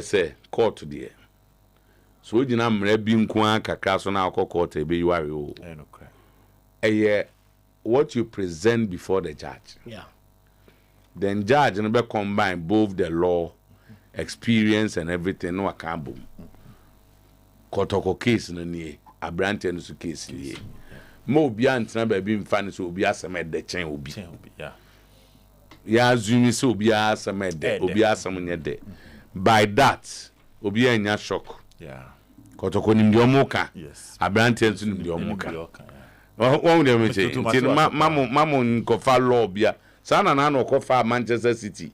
say court there. So we didn't have been kakra so na court e be you are o. What you present before the judge. Yeah. Then judge and be combine both the law, experience and everything no can boom. Kotoko case no nie, Abrante no su case nie. Mo obi antina ba bi mfa no so obi asem de chen obi. Yeah. Ya azumi so obi asem de, obi asem nye de. By that, obi anya shock. Yeah. Kotoko nim de omoka. Yes. Abrante nso nim de omoka. Wọ́n dem che, nti mamo nkofa law bia. Sana na no kofa Manchester City.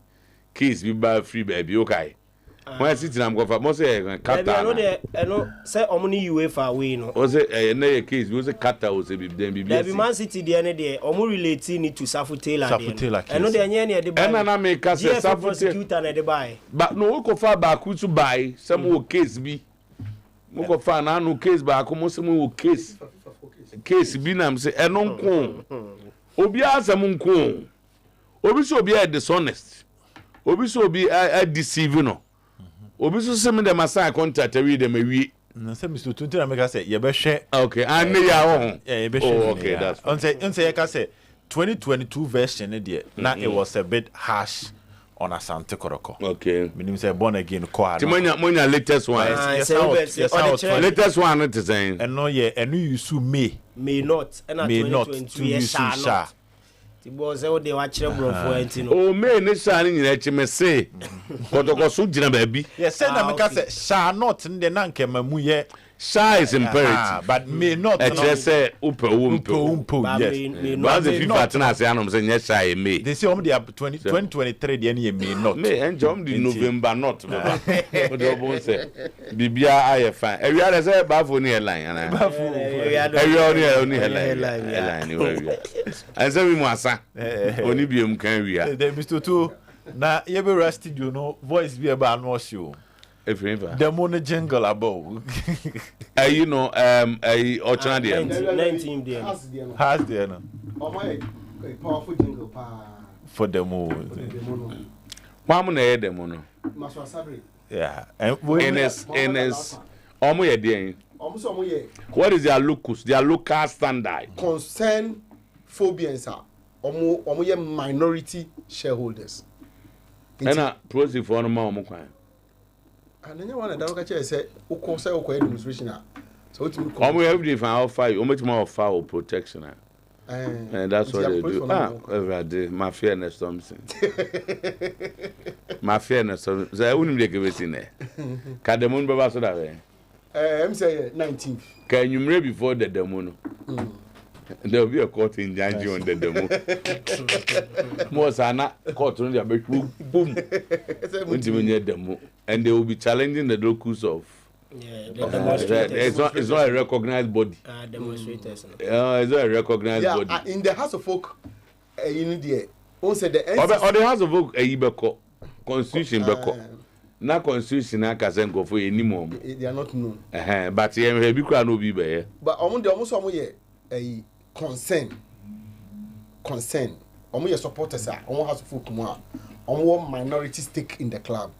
Case bi ba free baby okay. When City na mkofa, mo say kata. I know say omuni UEFA we no. O say na case, we say kata o say bi dem bi. There be Man City there ne there, omu relate ni to Safu Taylor there. I know there nye dey buy. And na make say Safu prosecutor na dey buy. But no kofa ba ku to buy some case bi. Mo kofa na no case ba ko mo say mo case bi na me say eno nko. Obi asem nko. Obi so obi dishonest. Obi so obi deceive no. Obi so say me dem assign contract we dem awie. Na say Mr. Tunti na make say ye be hwe. Okay, and ya ho. Yeah, ye be hwe. Okay, that's. On say ye ka say 2022 version there. Now it was a bit harsh on Asante Koroko. Okay. Meaning say born again ko ano. Monya latest one. Yes, latest one it is saying. And no ye enu you may not. And 2022 ye shall. Tibo say what they watch bro for entino. Oh me ne sha ni nyina echi me say. Kotoko so gina baabi. Yes, say na make say shall not nde na nke mamu ye. Shall is imperative, but may not. Just say upo. Yes. But the FIFA na say anom say nye shall may. They say om dey 2023 dey na may not. May enjom di November not. What do you say? Bibia aye fine. Every other say bafo ni headline ana. Bafo. Every only headline. And say we mo asa. Oni biem kan wi a. Then Mr. Otuo na ye be rusty you know voice be about no show. The money jingle above. You know, Ochana there. 19 there. Has there no. A powerful jingle for the moon. Why mo na hear them no? Maswa Sabri. Yeah. NS omo ye there. What is their locus? Their local standard. Concern phobians are omo ye minority shareholders. And proceed for no more kwan. And then you want to catch say uko say uko administration so what you come every day for offer you much more offer protection and that's what they do every day my fairness something my fairness so unim dey give it there ka demon baba so that way I'm say 19th can you remember before the demo no there will be a court in Janji on the demo. Most are not court on the boom. Demo. And they will be challenging the locus of. Yeah, the demonstrators. It's not a recognized body. Demonstrators. It's not a recognized body. In the House of Folk, in the also the or the House of Folk, Constitution, na constitution na kasenko for anymore. They are not known. But here be no be be. But almost a concern omo your supporters are omo House of Folk mo omo minority stake in the club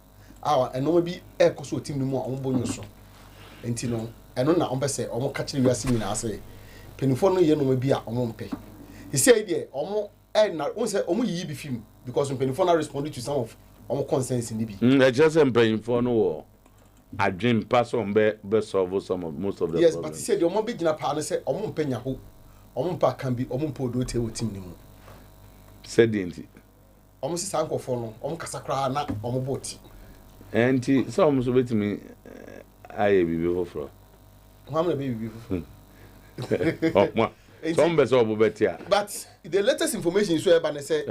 and omo bi e koso team no mo omo bonyo so enti no eno na omo say omo ka kire wiase nyina say penifo no ye no bi a omo mpe he say there omo na omo say omo yi bi film because penifo na responded to some of omo concerns in bi I just penifo no I dream pass on be solve some of most of the yes problems. But he said the omo be gina pa no say omo mpe nya ho omo mpa can be omo mpo do te wo team ni mu said enti omo si sankofo no omo kasakra na omo boti enti so omo so betimi aye bibi foforo ho am na bibi foforo okma some be so obobetia but the latest information is so eba na say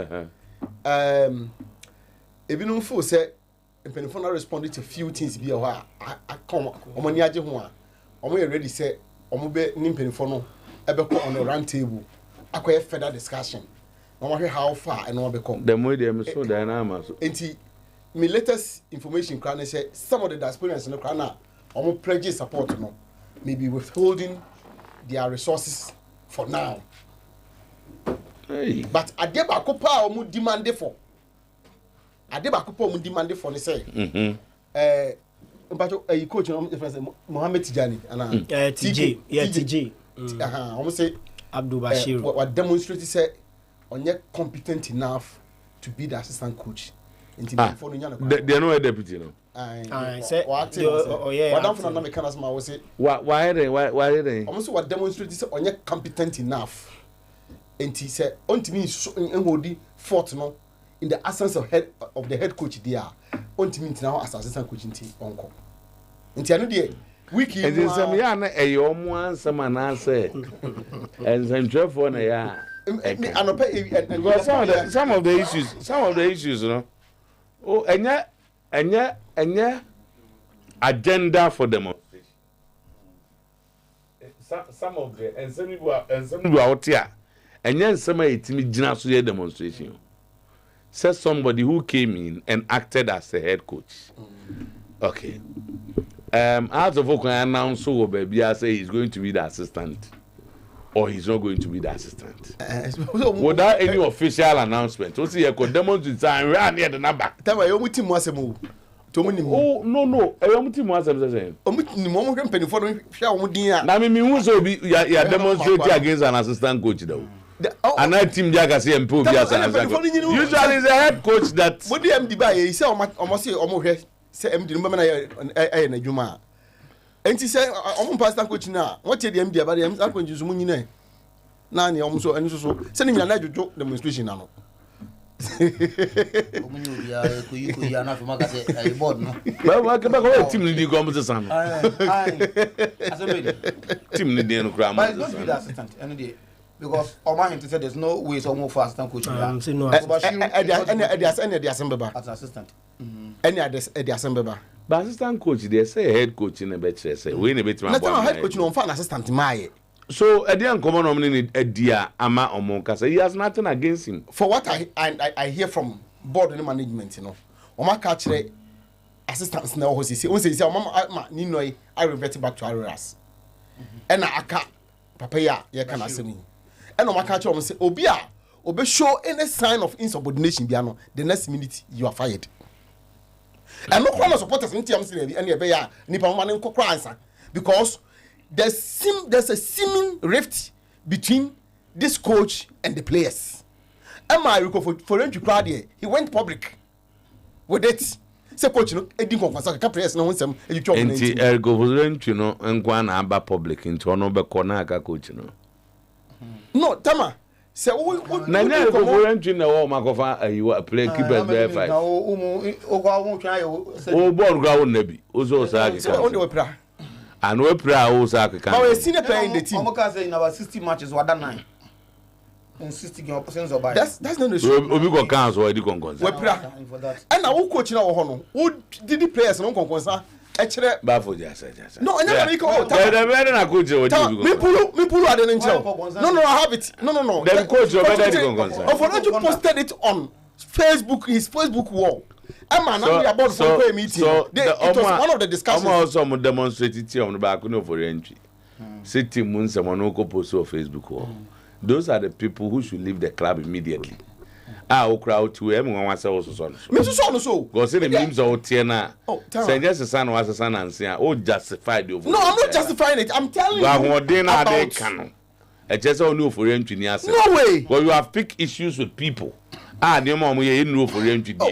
ebinum fo say penifo na responded to few things bi ho a come omo ni age ho a omo you ready say omo be ni penifo no ebeko on a round table akoye further discussion no matter how far and no become the more they so dynamic so enti me latest information can say some of the diasporans no can omo pledge support no maybe withholding their resources for now hey but adeba ko pa omo demand for ne say mpacho coach no Mohammed Tijani ana TJ TJ almost say Abdul Bashir what demonstrate say onye competent enough to be the assistant coach for no nyana they no deputy no say what don't for na me kana sama we say why they almost what demonstrate say onye competent enough enti say ontimi nhodi fort no in the absence of the head coach there ontimi ntina as assistant coach nti onko nti anu de wiki and some ya na eyomo ansem anase ensentwefo na ya some of the issues you know oh enya agenda for demonstration some of the and some people out here enya some etimi gina so ye demonstration said somebody who came in and acted as the head coach okay out of Okun announced so baby I say he's going to be the assistant or he's not going to be the assistant without any official announcement we see you could demonstrate and run near the number tell you muti mo asem oh no you muti mo asem say omuti mo mpeni for hwa wo din a na me hu so be ya demonstrate against an assistant coach though. And I team Jaga say improve as an assistant. Usually is a head coach that what the MD buy he say almost say hwe say MD no na na adwuma enti say assistant coach na what the MD about the assistant coach so munyina na ne so eni so say ni na adwojo demonstration na no omunyu ya kuyi na fuma ka say board no ba ko team ni di go mo san asem team ni di no kra mo assistant eno dey because Oman said there's no way someone for assistant coach say no any assembly as assistant any assembly but assistant coach they say head coach in a better say we in a bit man head coach no fan assistant my so edian common nomini edia ama omonka say he has nothing against him for what I hear from board and management you know Oma ka kire assistants na ho say mama ni no I revert back to Arias and aka papa ya can asemi and Oma ka kire o say obi a obe show any sign of insubordination bia no the next minute you are fired and no crowd supporters in team say and e be ya nipa mama ne kokra ansa because there's a seeming rift between this coach and the players. Am I for him to crowd here? He went public with it. Say coach, no, edin konkwasa ka players no nsem e twom na nti ergo volunteer no nkwa na aba public nti ono be kona aka coach no. No, Tama. Say na nya ergo volunteer na wo makofa ayiwa play keepers be five. Na o gwa won twa yo. O ball gwa won nabi. Ozo sa aka. On the wepra. And we pray also I can. But we senior player in the team. Omoka say in about 60 matches we done 9. In 60 games of by. That's not the show. Obi go cancel we kon we pray. And na wo coach na wo ho no. Wo did the players no kon konsa e kire ba for just. No, and never go. The na coach we do. Me pulu ade nche. No, I have it. No. The coach better the kon konsa. Ofonoju posted it on Facebook, his Facebook wall. So meeting. It was one of the discussions. Also demonstrated on the back for entry. City moon someone who post on Facebook wall. Those are the people who should leave the club immediately. Crowd to everyone wants also son. So. Go see the memes out here now. Say just a son was a son and say, oh, justified you. No, I'm not justifying it. I'm telling you. About I just all know for entry. No way. But you have picked issues with people. The mom we no for entry. But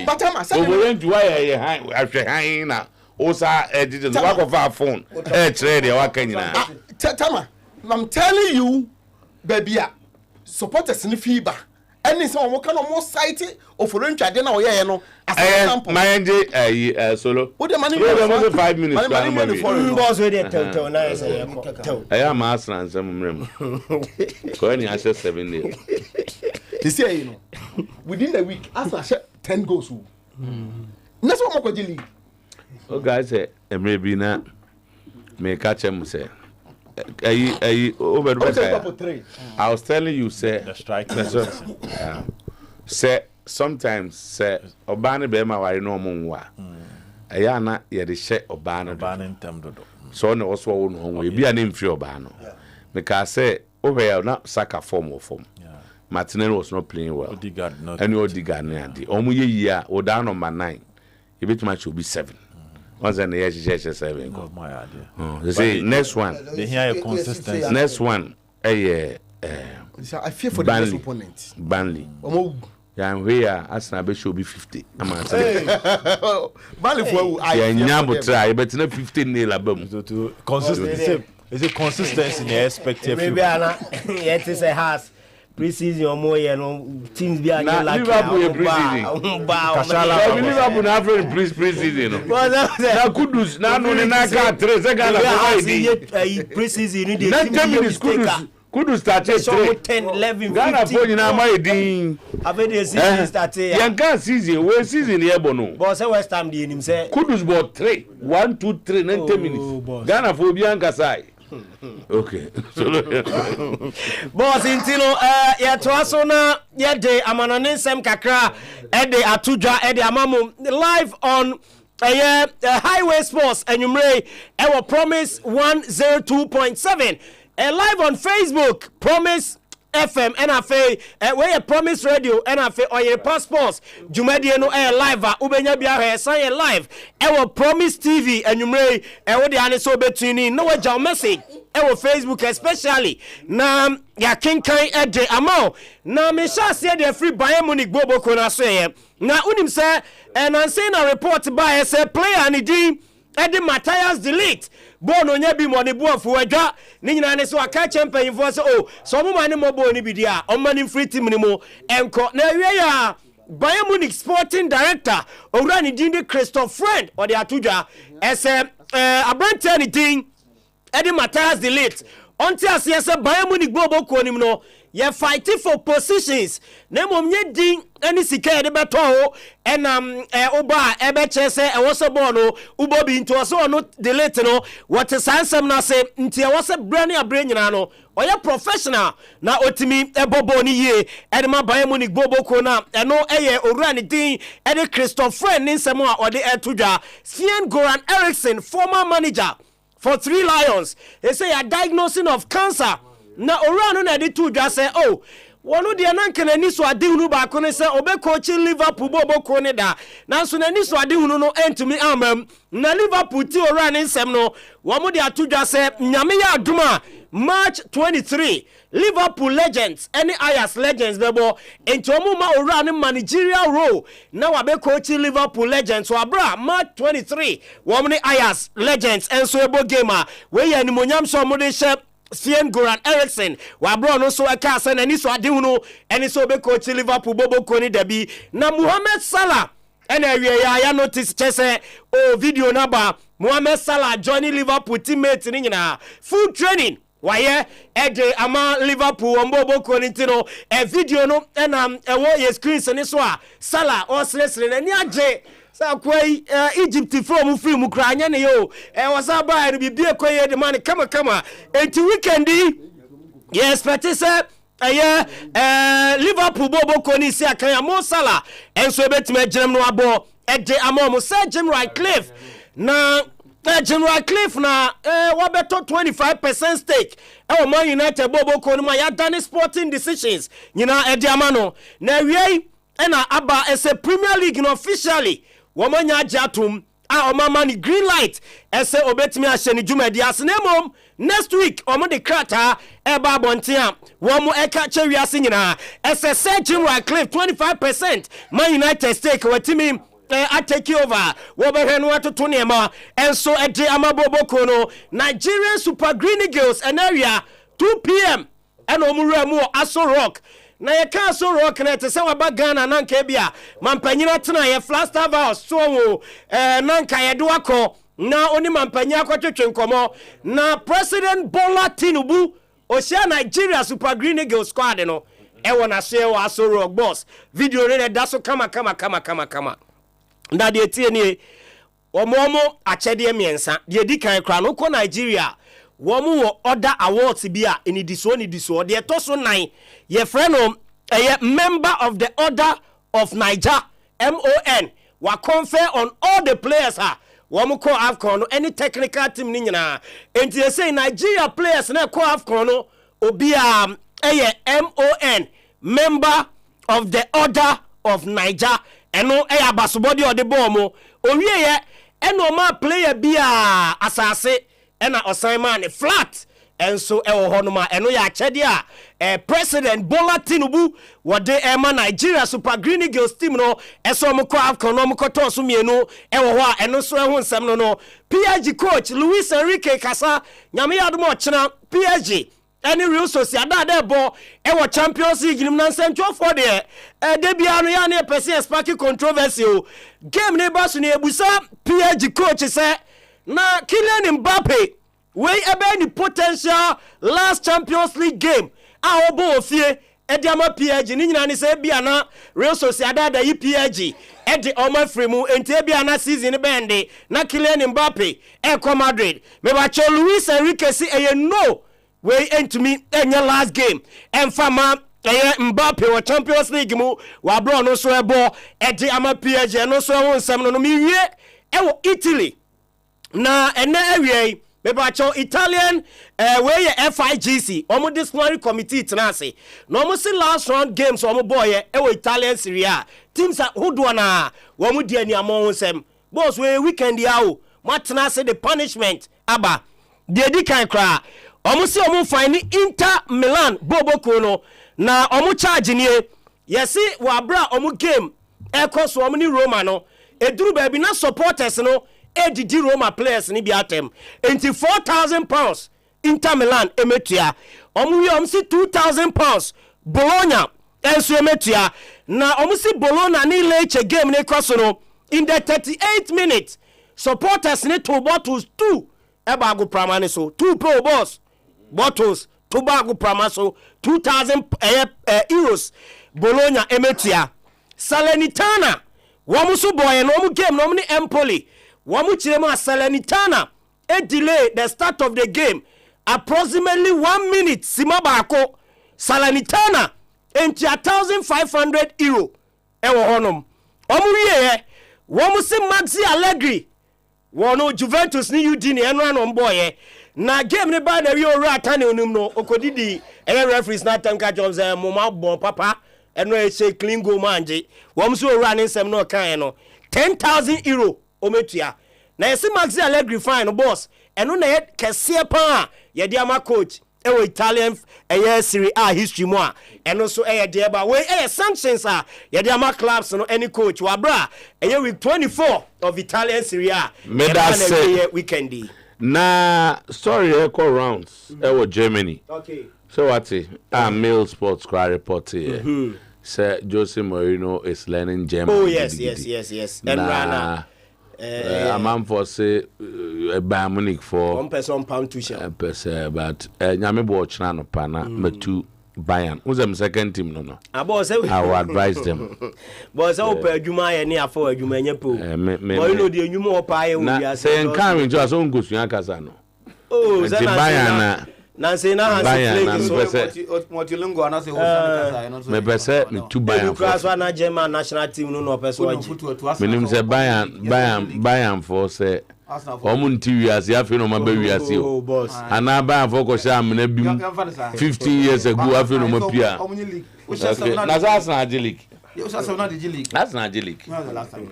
we entry why high na osa edit the work of our phone. Trade wa kanyina. Tama, I'm telling you, baby, supporters in fever. Any someone can almost cite it or for entry then or yeah no. As example. My solo. What the money? 5 minutes. Boss we dey tell na say I am master and some room. Go any access 7 days. They say, you know, within the week, Arsenal shot 10 goals. That's what I'm going to oh, guys, maybe not. May catch him say. Over I was telling you, say, the strike. Say, sometimes, say, Obana Bema, I know Mungwa. Ayana, ye the share Obana. So, no, also, we be an inferior Obano. Because say, over here, not Saka form or form. Martinelli was not playing well. Odegaard not. And Odegaard, omu ye year, or down on my 9. A bit much will be 7. Once and the HHS 7. Oh, my idea. They say next one. They hear a consistency. Next one. I fear for the best opponent. Burnley. Yeah, I'm here. Arsenal should be 50. I'm saying. Burnley for I never try, but not 15 nil above. So consistency. Is it consistency in the expected? Maybe it is a house. Preseason or more, teams be like Liverpool preseason. Liverpool have preseason. Now Kudus now no na ka 3 second preseason. 10 minutes Kudus start 10 11 Ghana for you na my din. Have the season start here. Yanka season, we season here bono. But say West Ham dey him say Kudus bought 3 1 2 3 90 minutes. Ghana for Bianca side. Okay. Boss intino ya twaso na ya de amanane nsem kakra e de atudwa e de amamu live on Highway Sports enyumre e wo Promise 102.7 live on Facebook Promise FM NFA we Promise Radio NFA or passports Jumadi no live ubenya bia he sign live e Promise TV enyumre e wo de ane so between no wa message e Facebook especially na ya kinkan e de amao na me sha se de free Bayern Munich bobo ko na so ye na unim se na say na report by say player ni din e de Matthias de Ligt bono nya bi mo ne buafu adwa ni nyina ne so aka champion for so so mo mane mo bo ni bi dia o mane free team ni mo enko na wie ya Bayern Munich sporting director owura ni din de Christoph Friend or the atudwa ese abrantia ni din Eddie Matthias de Ligt until as yes Bayern Munich bobo ko nim no ye fighting for positions na mom nye din ani sika de beto ho enam oba ebe chese e woso ball no ubobi into so no de Ligt no what sansem na say nti e wose brand abre nyina no oye professional na otimi ebobo ni ye edema Bayern Munich bobo ko na eno eye owura ni din ede Christoph Friend ni nsem a ode etudwa Sven Goran Eriksson former manager for 3 Lions. They say a diagnosing of cancer. Na orano na de two just say oh wonu de na nkene ni so ade hunu ba ko ne say obe coach Liverpool bobo ko ne da na so na ni so ade hunu no entumi amam na Liverpool ti orano nsem no wo mo de atu just say nyame ya aduma March 23 Liverpool legends any Ajax legends bebo enti omo ma orano managerial role na wa be coach Liverpool legends so abra March 23 wo mo ne Ajax legends enso ebo gamer we ya ni monyam so mo de shep Sven Goran Eriksson wa bro no so aka asa na ni so ade hunu eni so be coach Liverpool bobo ko ni dabi na Mohamed Salah ena wie ya notice chese o video na ba Mohamed Salah joining Liverpool teammate ni nyina full training waye ede ama Liverpool bobo ko ni tino video no ena wo ye screen se ni so a Salah o sresre na ni age sa kwai Egypt from free mu kra anya ne yo wasa ba ri bibie koye de man kama enti weekend ye expect say Liverpool bobo ko ni si akan Mo Salah enso betima giram no abo ede amom say Jim Ratcliffe na Jim Ratcliffe na wabeto 25% stake Man United bobo ko ni ma ya done sporting decisions nyina ede amano na wiei na aba as a Premier League no officially womanya jatum omama ni green light ese obetimi ahye ni jumadi asenemom next week omo de krata eba bontia womo eka chewi ase nyina ese Jim Ratcliffe 25% Man United stake watimi I take over wo be hwenu atoto ne ma enso ede amaboboko no Nigerian Super Green Eagles an area 2 p.m. eno omura mu Aso Rock na ye ka so rock na te se wa ba Ghana na nka bia mampanyina tena ye Flagstaff House so wo na nka ye de wakọ na oni mampanya akwatwetwe nkomo na President Bola Tinubu Oshia Nigeria Super Green Eagles squad no e wona so e wa so rock boss video ne da so kama nda de tie ni omomo achede miensa de dikan kra no ko Nigeria womu wo other awards bia enidiso de to so 9 ye friend member of the Order of Niger MON wa confer on all the players womu ko AFCON no any technical team ni nyina enti they say Nigeria players na ko AFCON no obi MON member of the Order of Niger eno abasobody or the ball mo owie ye ɛna ɔma player bi a asase ɛna ɔsan ma ne flat ɛnso ɛwɔ hɔ nom a ɛno yɛ akyɛdeɛ a president Bola Tinubu wɔde ɛma Nigeria Super Green Eagles team no ɛsɛ ɔmo kɔ AFCON no ɔmo kɔtɔɔ so mmienu ɛwɔ hɔ a ɛno nso ɛho nsɛm no PSG coach Luis Enrique kasa nyame yɛ adom ɔkyena PSG ɛne Real Sociedad ɛbɔ ɛwɔ Champions League nim na nsɛntwerɛfoɔ deɛ debia no yɛ ne ɛpɛ sɛ sparky controversy o game ne ba so ne ebusa PSG coach sɛ na Kylian Mbappe wey ebe ni potential last Champions League game a obo ofie edi ama PSG ni nyina ni se bia na Real Sociedad yi PSG edi oma free mu enti bia na season bende na Kylian Mbappe e Madrid me ba cho Luis Enrique si no wey entumi enye last game emfama Mbappe wa Champions League mu wa bro no so ebo edi ama PSG no so ho nsem no mi wie e wo Italy na ene awie Mebacho Italian where FIGC omo disciplinary committee tenase no omo see last round games omo boy Italian Serie A teams who do na omo di ani amon nsem boss we weekend ya o matenase the punishment aba de di kan kra omo see omo fine Inter Milan Boboko no na omo charge nie yesi wa bra omo game so omo ni Roma no eduru ba bi na supporters no ADD Roma players ni bi atem enti £4,000 Inter Milan emetua omu si £2,000 Bologna enso emetua na omu si Bologna ni Lecce game ni koso no in the 38th minute supporters ni two bottles 2 ebago prama so 2 pro bottles 2 bago prama so 2,000 euros Bologna emetua Salernitana womu so boy no omu game no omu ni Empoli Wamu chirema Salernitana delay the start of the game approximately 1 minute simabako Salernitana enti €1,500 ewo honom omu wiye wamu si Maxi Allegri wono Juventus ni UD ni eno ano mboye na game ne ba na wi ora atane onum no okodidi referees na time ka Jones moma bon papa eno e she clean goal manje wamu so ora ne nsem no kan no €10,000 ometua na yesi Maxi Allegri fine boss eno na ye kese pa ye dia ma coach ewo Italian Serie A history mo a eno so de ba we sanctions a ye dia ma clubs no any coach wa bra week 24 of Italian Serie A me da say weekendi na story echo rounds ewo Germany okay so what Mail Sports cry report here say Jose Mourinho is learning German. Oh yes and Rana a man for say Bayern Munich for £1 to share. But nyame bo china no pana metu Bayern. Who's them second team no? I will advise them. But so per adwuma ye ne afọ adwuma nya po. Boy no de adwuma opa ye wo ya say encourage us on gosuan kasa no. Oh, say Bayern na say na has play multilingual na say o kasa no so. Me pese me tu Bayern. Because na German national team no person watch. Menim say Bayern for say omunti wiase afi no mabe wiase o. Ana Bayern for ko sha amna bim 15 years ago afi no mapia. Na Arsenal League. That's not the league. No, the last time.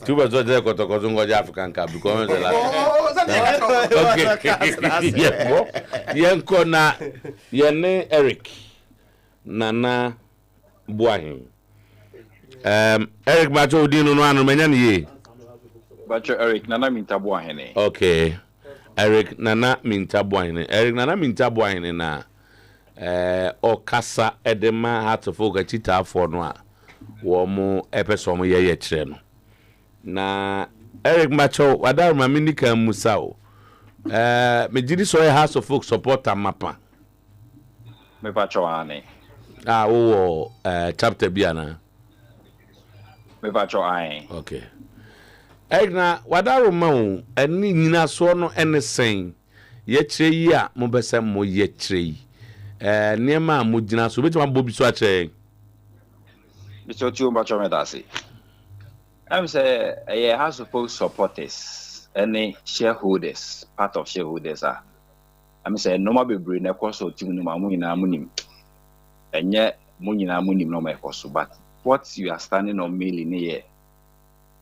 Two was there because African Cup because the last. Okay. Yanko na yene Eric Nana Boahin. Eric Bacho Dino no anu menya ye. Bacho Eric Nana Minta Boahin. Okay. Eric Nana Minta Boahin. Eric Nana Minta Boahin na Okasa edema hatofo chita afọ no a wo mo epeso mo ye kire no na Eric Macho wadar ma minika musa o me gidi so House of Folk supporter mapa me Pacho ane wo chapter bia na me Pacho ai okay Eric na wadar ma o ani nyina so no ene sen ye kire yi a mo bese mo ye kire yi Nema mujina so betima bobi so ache. Mr. Otuo Bacho medasi. I'm say a House of Folk supporters any shareholders part of shareholders are. I'm say no ma bebre na kwaso team no ma munyina munim. Enye munyina munim no ma kwaso but what you are standing on mainly ne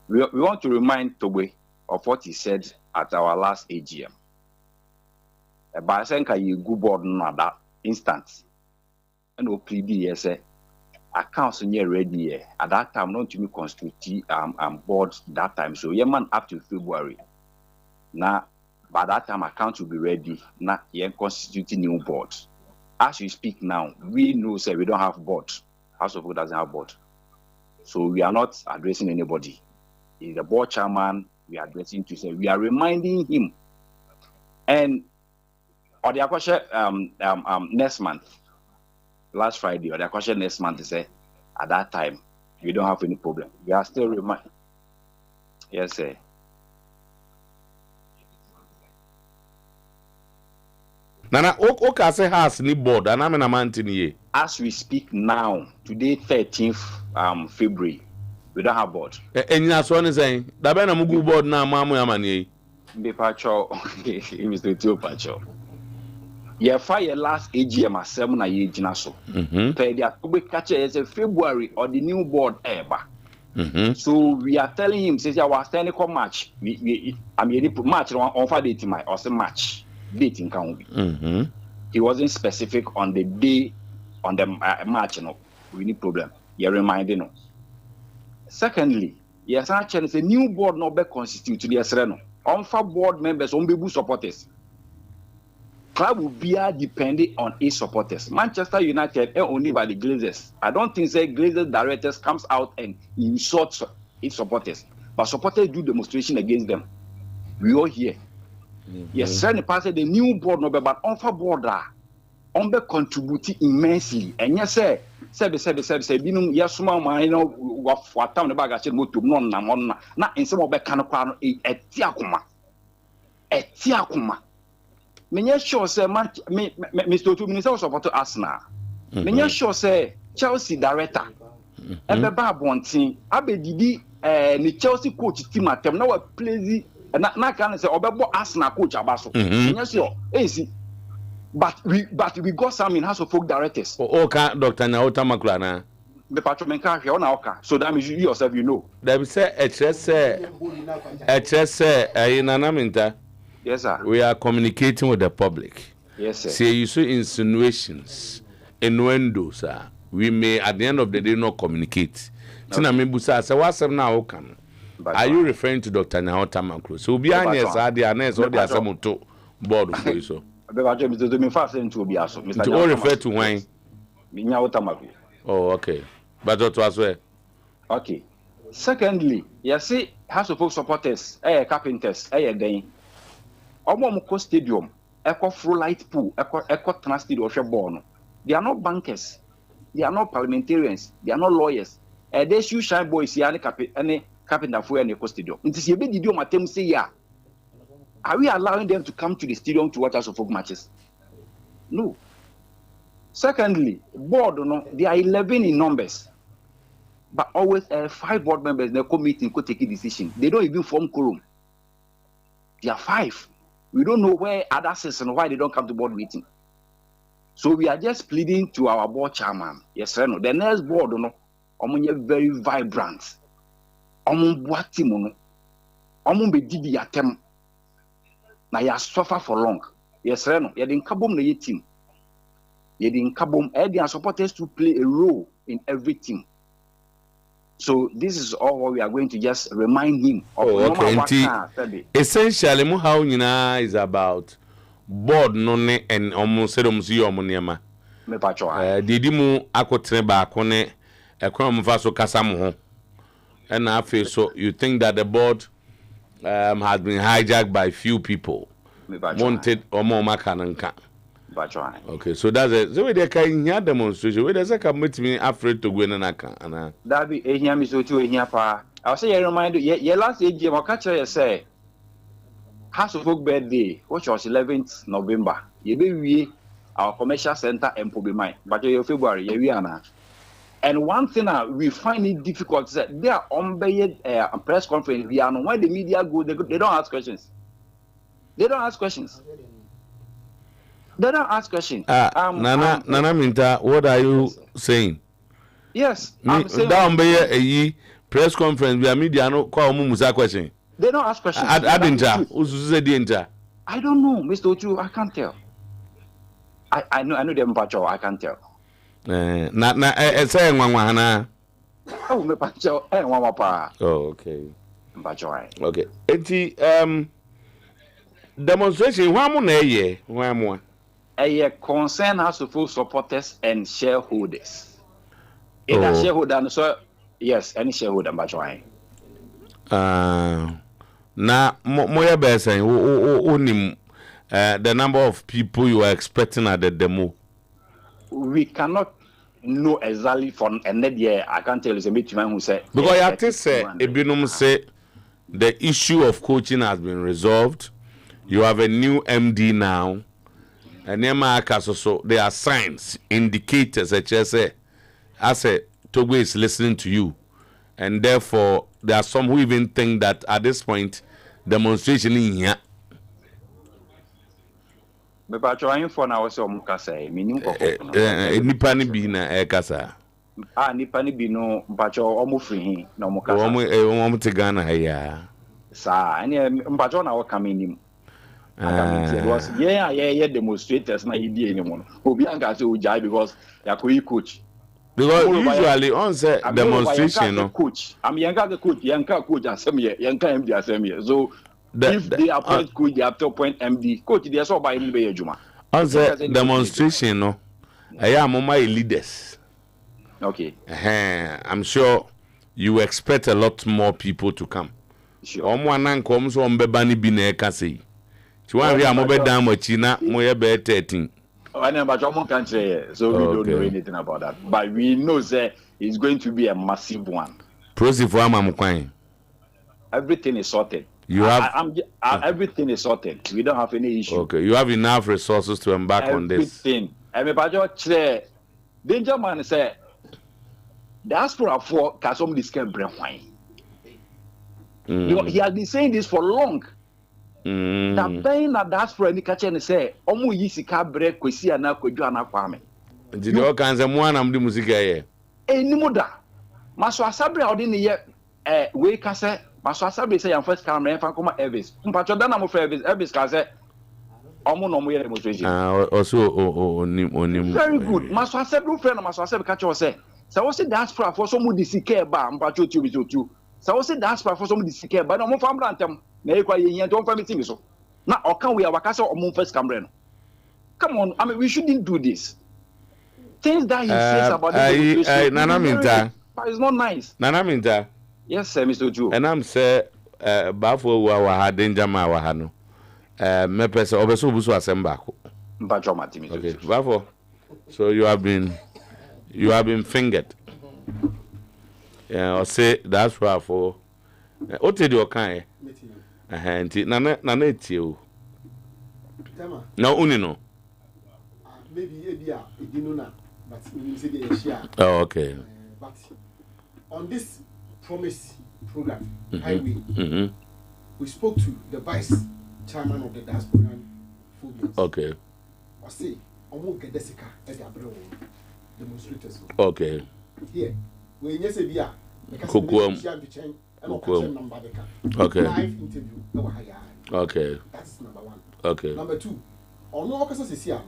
we want to remind Togbe of what he said at our last AGM. But I think you go board at that instant. And we plead yes, accounts near ready at that time, not to me constitute board that time. So yeah, man, up to February. Now, by that time, accounts will be ready. Now, yeah, constituting new board. As we speak now, we know say we don't have board. House of Folk doesn't have board. So we are not addressing anybody. He's the board chairman. We are addressing to say we are reminding him. And or the question next month, last Friday, or the question next month is say at that time we don't have any problem. We are still reminding. Yes, sir. Nana, okay, say has ni board, and I'm in a mountain here. As we speak now, today 13th February, we don't have board. And you know what I'm saying? The Ben Amugu board now, Mamu Yamani. The Pacho, Mr. Pacho. Yeah, fire last AGM at 7 years, Jinaso. Per the October catcher is a February or the new board ever. So we are telling him, since our technical match, I mean, match on Friday to my awesome match. Dating can be. He wasn't specific on the day on the match, we need problem. You're reminding us. Secondly, yes, actually, it's a new board not be constituted. Yes, no. On for board members, on baby supporters. Club will be depending on its supporters. Manchester United only by the Glazers. I don't think say Glazers directors comes out and insults its supporters, but supporters do demonstration against them. We all here. Yes, certainly passed the new board number, but on for board on be contributing immensely. And yes, say, binum yasuma ma what time the bag actually moto non na in some of the canopano etiakuma. Menya sure say Mr. Otuo Minister support to Arsenal. Menya sure say Chelsea director. Ebe ba bontin abedidi ni Chelsea coach team atem na we play na can say obebo Arsenal coach abaso. Menya sure see. But we got some in House of Folk directors. Okay, Dr. Nyahota Maklana. The patron can hear na oka. So that means you yourself you know. They say Nanaminta. Yes, sir. We are communicating with the public. Yes, sir. Say you see insinuations, innuendos, we may at the end of the day not communicate. Tina Mibusa say what's up now? Are you referring to Dr. Nyahota Maklana? So be honest, the honest or the asamoto board for you so. To all refer to wine. Oh, okay. But that was where. Okay. Secondly, you see, House of Folk supporters, carpenters, then. Omomoko Stadium, Echo Full Light Pool, Echo Transit or Shaborn. They are not bankers, they are not parliamentarians, they are not lawyers. They should shine boys here any carpenter for any stadium. It is a big deal, Matem say, yeah. Are we allowing them to come to the stadium to watch us folk matches? No. Secondly, board, they are 11 in numbers. But always 5 board members, they come meeting, go take a decision. They don't even form quorum. They are 5. We don't know where other citizens why they don't come to board meeting. So we are just pleading to our board chairman. Yes, sir. No. The next board, very vibrant. Be didi atem. Na ya suffer for long. Yes, sir. No. Yedin kabom na team. Yedin kabom. They are supporters to play a role in everything. So this is all what we are going to just remind him of. Okay. Essentially, how is about board none and almost said niema. Didi mu akotre ba kone ekwan mfaso kasa mo ho. And after so you think that the board has been hijacked by few people. Wanted or more makananka. Okay, so that's it. So we dey can hear demonstration. We dey say come meet me afraid to go in na. That be ehia mi so tu ehia pa. I say you remind you last AGM I catch you say House of Folk birthday which was 11th November. You be our commercial center and Pobimai. But you February we are. And one thing we find it difficult is that they are on press conference. We are when the media go they don't ask questions. They don't ask questions. Nana Minta, what are you saying? Yes, I'm saying down by a press conference we are media no call musa question. They don't ask questions. I don't know, Mr. Otu. I can't tell. I know them pacho. I can't tell. Say hana. Oh, me pacho. Mama pa. Oh, okay. Pacho. Okay. Eti demonstration. Why mo? A concern has to full supporters and shareholders. In a shareholder, so yes, any shareholder, pacho. Na moya besen onim the number of people you are expecting at the demo. We cannot know exactly from another year. I can't tell you the man who said because I have to say Ebinum say the issue of coaching has been resolved. You have a new MD now, and so there are signs, indicators that I say Togo is listening to you, and therefore there are some who even think that at this point demonstration in here. Me pa trying for now so mukasa minim kokoko. Nipa ni bi na ekasa. Nipa ni bi no mpacho omo free na mukasa. Omo te Ghana ya. Sa ene mpacho na waka minim. Was demonstrators na idea anymore. Obi anka say ojai because yakoyi coach. Because usually on say demonstration no coach. I'm yanka coach asem ye, yanka MD asem ye. So if they appoint coach, they have to appoint MD. Coach, they are so by him be juma. On say demonstration no. I am my leaders. Okay. I'm sure you expect a lot more people to come. Sure. Omo anan kom so ombeba ni bi na eka sei. Ti wan ri amobe dan machi na mo ye be 13. I never can't say so we don't know anything about that. But we know that it's going to be a massive one. Proceed for am. Everything is sorted. You have everything is sorted. We don't have any issue. Okay, you have enough resources to embark on this. Everything. Danger man say diaspora for Kasom discount brain wine. He has been saying this for long. That pain na diaspora ni kache ni say omo yi sika bre kwesi ana kwadwu ana kwame. Did you can say mo anam di music here? Enimu da. Maso asabre a odi ne ye we ka say maso asabre say yan first camera fan koma Elvis. Mpacho da na mo for Elvis ka say omo no mo ye demonstration. Also onim. Very good. Maso asabre friend maso asabre ka che say we say diaspora for some di sika ba mpacho otu bi otu. So we say diaspora for some di sika ba no mo fa mbrantem. Na ekwa ye don't find me so. Na okan we wakasa omon first camera no. Come on, I mean we shouldn't do this. Things that he says about this Nana Minta. But it's not nice. Nana Minta. Yes, sir, Mr. Otuo. And I'm say bafo wa ha danger ma wa ha no. Me pese obeso buso asemba ko. Mbacho mati Mr. Okay, bafo. So you have been fingered. Yeah, I say that's why for what did you kind nana etie o na uni no maybe na but we say they share. Oh, okay. But on this promise program highway we spoke to the vice chairman of the diaspora phobias. Okay. I say omo gedesika e dey abre demonstrators. Okay. Here we nyese bia okay. Live interview. Okay. That's number one. Okay. Number two, on no occasion say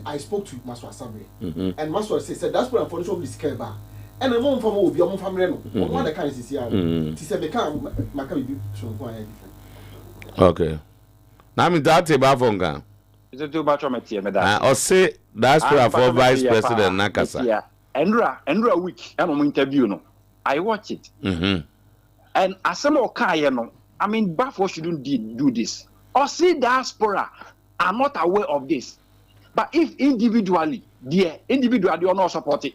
I spoke to Master Assembly, and Master said that's what I'm for this care. And I'm from will be on family. One the kind of CCR. He said they can't be different. Okay. Now I'm that about Fonga. Is it too much of my or say that's for Vice President Nakasa. Endra week and interview no. I watch it. And as some I mean, Bafo shouldn't do this. Or see diaspora are not aware of this. But if individually, they are not supported.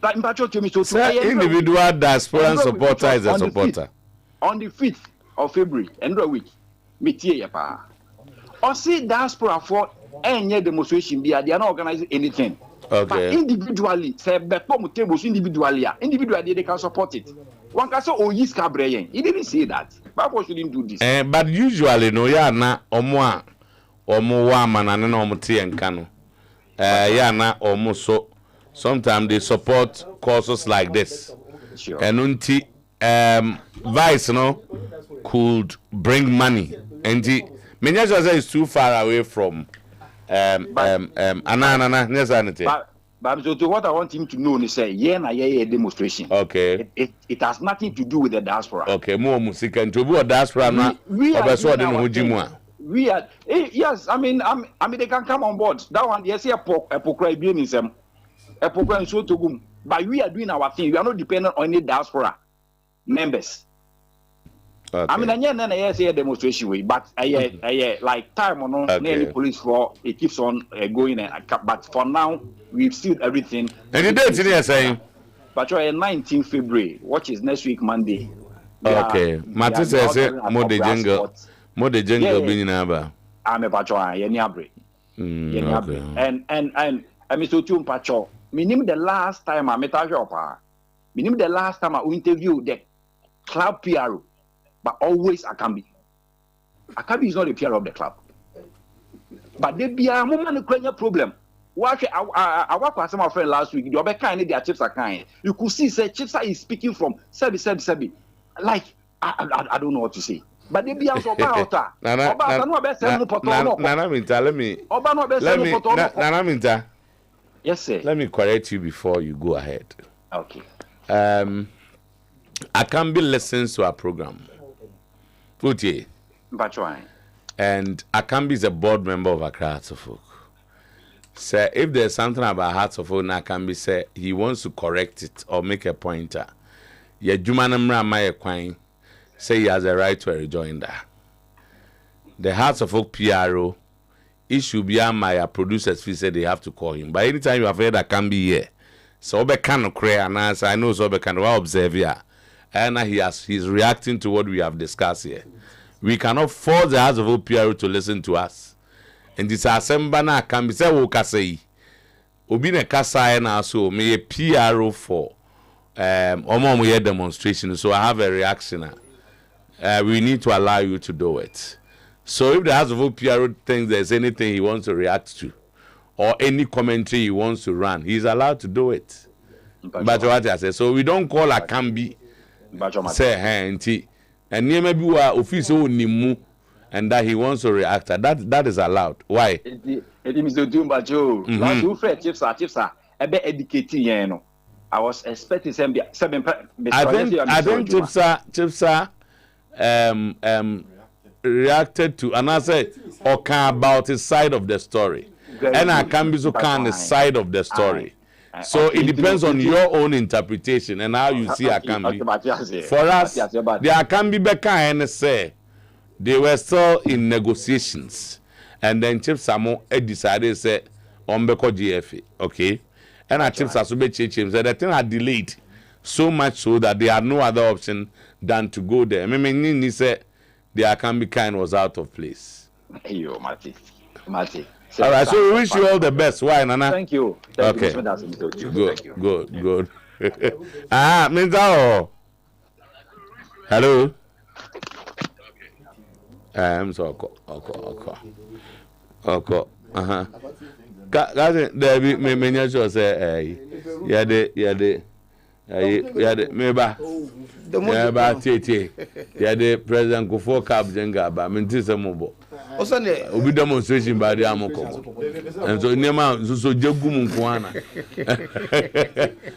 Like individual diaspora supporter is a supporter. On the 5th of February, Endra week, metie pa. Or see diaspora for any demonstration, they are not organizing anything. Okay. But individually, say individually, they can support it. One can say, oh, he's Cabrayan. He didn't say that. Bible shouldn't do this. But usually, no, ya na omwa mana na omuti enkano. Ya na omuso. Sometimes they support causes like this. Sure. And unti Vice no could bring money. And the Menyaja is too far away from Anana. But so what I want him to know is say demonstration. Okay. It has nothing to do with the diaspora. Okay, more music and to be diaspora now. We are yes, I mean they can come on board. That one yes, a proclaiming so to go. But we are doing our thing. We are not dependent on any diaspora members. Okay. I mean, I say a demonstration way, but like time on any police for it keeps on going. But for now, we've sealed everything. And the date today, saying, but 19 February, which is next week Monday. Okay, Matthew says, more the jungle being in Abba. I'm a patron, Yeniabre. And Mr. Tum Pacho, meaning the last time I met a shopper, meaning the last time I interviewed the club PRO. But always Akambi. Akambi is not a peer of the club. But there be a moment problem. Watch I work with some of friend last week. The kind their chips are kind. You could see say chips is speaking from Sebi. Like I don't know what to say. But they be also about Nana, yes, sir. Let me correct you before you go ahead. Okay. Akambi listens to our program. And Akambi is a board member of Accra Hearts of Folk. So if there's something about Hearts of Folk, Akambi say he wants to correct it or make a pointer. Ye Jumanamra Maya Quine say he has a right to a rejoinder. The Hearts of Folk PRO issue beyond my producers fee said they have to call him. But anytime you have heard Akambi here, so Obe can cry and answer. I know so Obe can observe here. And he's reacting to what we have discussed here. We cannot force the House of OPRO to listen to us. And this assembly can be said, "Okasei, Obine Kasai na so me a PRO for Omomoye demonstration." So I have a reaction. We need to allow you to do it. So if the House of OPRO thinks there's anything he wants to react to, or any commentary he wants to run, he's allowed to do it. But what I say, so we don't call Akambi. Say and near maybe we are official nimu and that he wants to react. That is allowed. Why? It is the doom but Joe. Last two friends, chips are a bit educating, you know. I was expecting some I think Chipsa reacted to and I said okay about his side of the story. And I can be so kind the side of the story. So it depends on your own interpretation and how you see Akambi. For us, the Akambi Beka and say they were still in negotiations, and then Chief Samo decided say Ombeko GFA, okay, and our Chief Sasube Chief said the thing had delayed so much so that they had no other option than to go there. I mean, he said the Akambi kind was out of place. Yo, Mati. All right, so we wish you all the best. Why, Nana? Thank you. Okay. Good. Minzao. Hello. I'm so okay. Guys, there be many shows say, yeah, meba. Yeah, Tete. Yeah, the President Kufo Cab Jenga, but Mintisa Mobo. Obi demonstration by the Amoko. And so Nema so Jagum Kwana.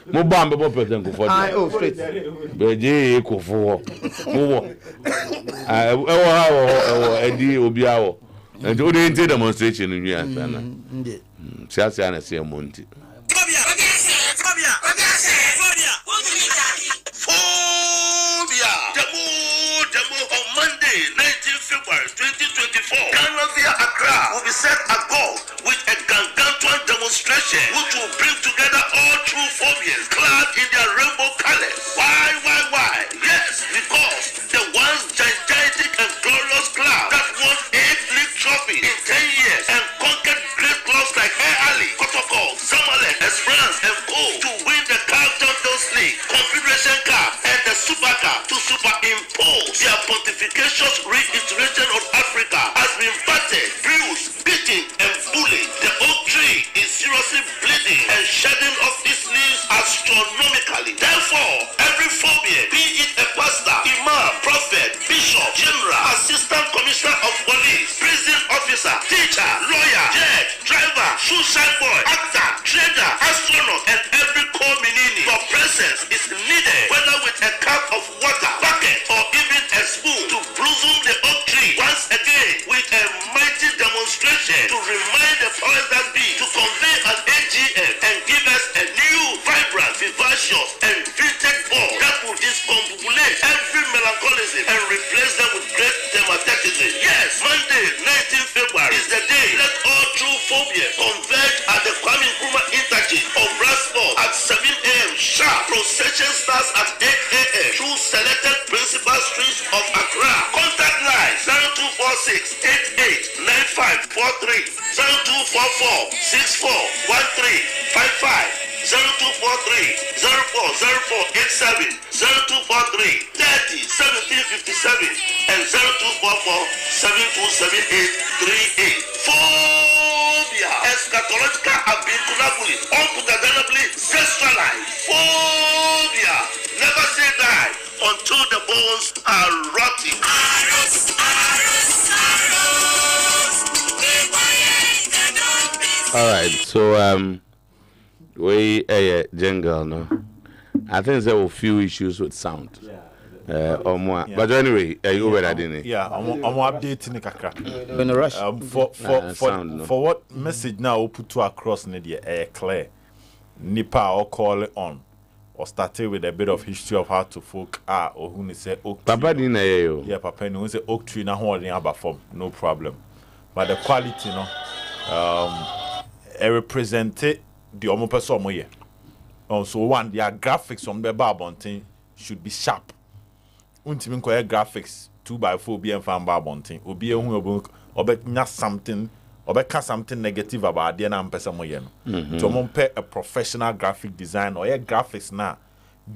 Mobamba President Kufo. Oh, straight. Beji Kufo. Mobo. Eddie Obiao. And so they did demonstration in here. Siasiana say Monty. February 2024, Ghana via Accra will be set agog with a gargantuan demonstration which will bring together all true phobias clad in their rainbow colors. Why? Yes, because the once gigantic and glorious club that won 8 league trophies in 10 years and conquered great clubs like Air Ali, Kotoko, Zamalek, Esperance, and Co. to win the CAF Champions League, Confederation Cup, and the Super Cup to superimpose their pontificacious reiteration of Africa has been battered, bruised, beaten, and bullied. The oak tree is seriously bleeding essence is needed, whether with a cup of water, bucket, or even a spoon, to blossom the oak tree once again with a mighty demonstration to remind the powers that be to convey an AGM and give us a new, vibrant, vivacious, and vintage ball that will discombobulate every melancholism and replace them with great thematism. Yes, Monday, 19th February is the day. Let all true phobia converge at the Kwame Nkrumah interchange on Bradford at 7 a.m. sharp. Procession starts at 8 a.m. through selected principal streets of Accra. Contact line 0246 889543 0244 641355 0243 040487 0243 30 1757 and 0244 727838. Phobia eschatological abinkunabuli unputadably zestralized. Phobia never say die until the bones are rotting. All right, so we jingle no. I think there were a few issues with sound. But anyway, you were that in it. Yeah, I'm updating kakra. In a rush. For what message now put to across the clear. Nipa or call it on. Or started with a bit of history of how to folk are or who say oak tree. Papa didn't hear. Yeah, Papa no say oak tree na holding about form, no problem. But the quality, no, it represented the omo person moye. So one, their graphics on the barbonting should be sharp. Untimin ko graphics 2x4 be and fan barbonting. Obi e hu obet nya something. Obeka something negative about the na person moye no. To monpe a professional graphic design or graphics na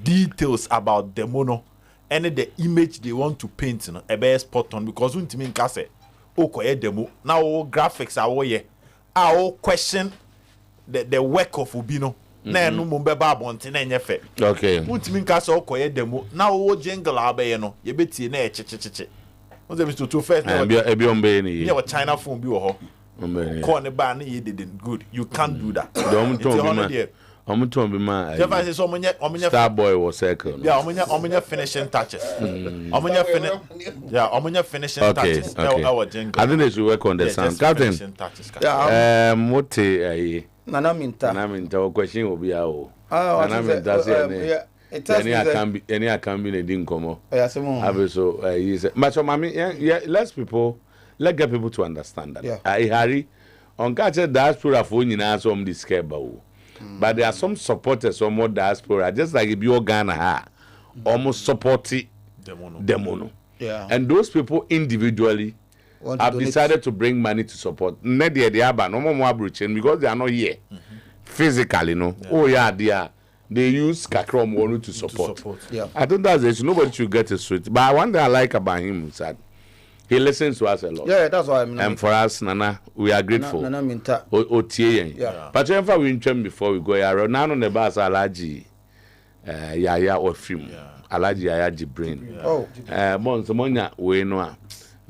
details about the mono and the image they want to paint no e be spot on because untimin ka say okoye demo now graphics are woye a question the work of Ubino na no mo be ba abonte na enyefe okay untimi nka so okoye demo na wo jingle abaye no ye betie na echecheche o ze Mr. Two first na ebi ombe ni ye China phone bi wo ho ombe call ne ba na ye did good you can't do that omuto bi ma Jefa say so omunye Star Boy was circle yeah omunye finishing touches omunye finishing touches our jingle I think they should work on the sound Captain mote Nana Minta question will be our Nana Minta say any can be a dinkomo so he said but so mami let get people to understand that Harry on catch diaspora for nyina so this care bawo. But there are some supporters, some more diaspora, just like if you're Ghana, almost supporting Demono. Yeah. And those people individually have decided to bring money to support. No more because they are not here physically, no. Yeah. Oh yeah, they use Kakrom Wonu to support. Yeah. I think that's it. Nobody should get it straight. But one thing I like about him is that he listens to us a lot. Yeah, that's why I'm not. And for us, Nana, we are grateful. Nana Minta. Yeah. But if we intend before we go here, now on the bus, Alaji, Yaya or film, Alaji Yaya Jibrin. Oh. Monsomonia, we know.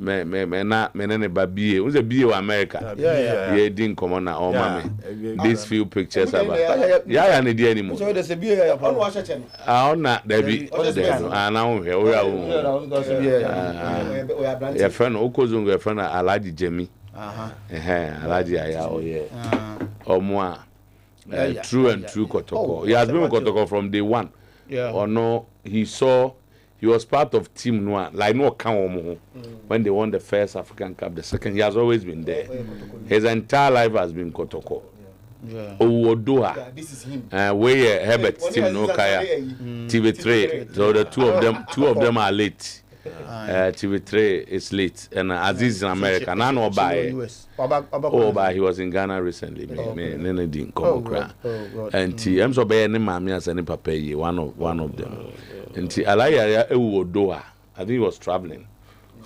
Me baby, who's a BO America? Yeah. Didn't come on or mommy. These few pictures about. Yeah, and the anymore. So there's a beer. I'm not Debbie. And now here we are. Your friend Okozungo, your friend Alaji Jemmy. Alaji Aya, oh yeah. Or more. True and true Kotoko. He has been Kotoko from day one. Yeah. Or no, he was part of Team Noir, like no Kawomo, when they won the first African Cup, the second. He has always been there. His entire life has been Kotoko. Owodoha. This is him. Where Herbert Team No Kaya, TV3. So the two of them are late. TV3 is late, and Aziz is in America. Now no by. But he was in Ghana recently. Me didn't come. And I'm so bad. Mami as any papa. One of them. And Alaya Ewodoha, I think he was traveling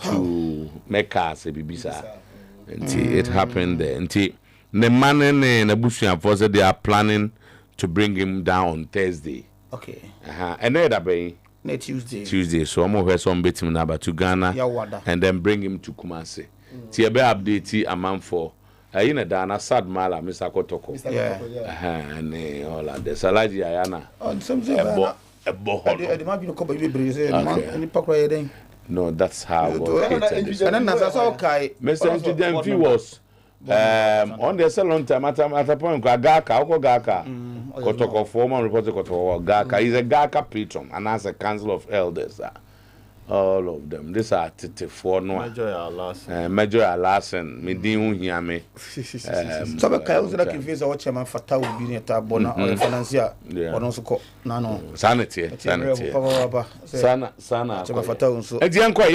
to Mecca as a Bibisa. And it happened there. And the man and the Bushian force they are planning to bring him down on Thursday. Okay. And then that be Tuesday. So I'm going to beat him now to Ghana and then bring him to Kumasi. Tiabe update a man for ayi na dana sad mala Mr. Kotoko Yeah. and all that the salaji ayana Something ebo might be no couple of breeze. Any pakra then. no that's how God And created it. then that's okay. Mr. Njidemfi was on the salon time at a point Gaka Kotoko former reporter Kotoko Gaka is a Gaka patron and as a council of elders all of them. These are 34 no. Major Alasan, Medin Yame. Some guys like if you chairman Fatah will be at Bona or financier or also no. Sanity. Sana. Fatah so. And the uncle,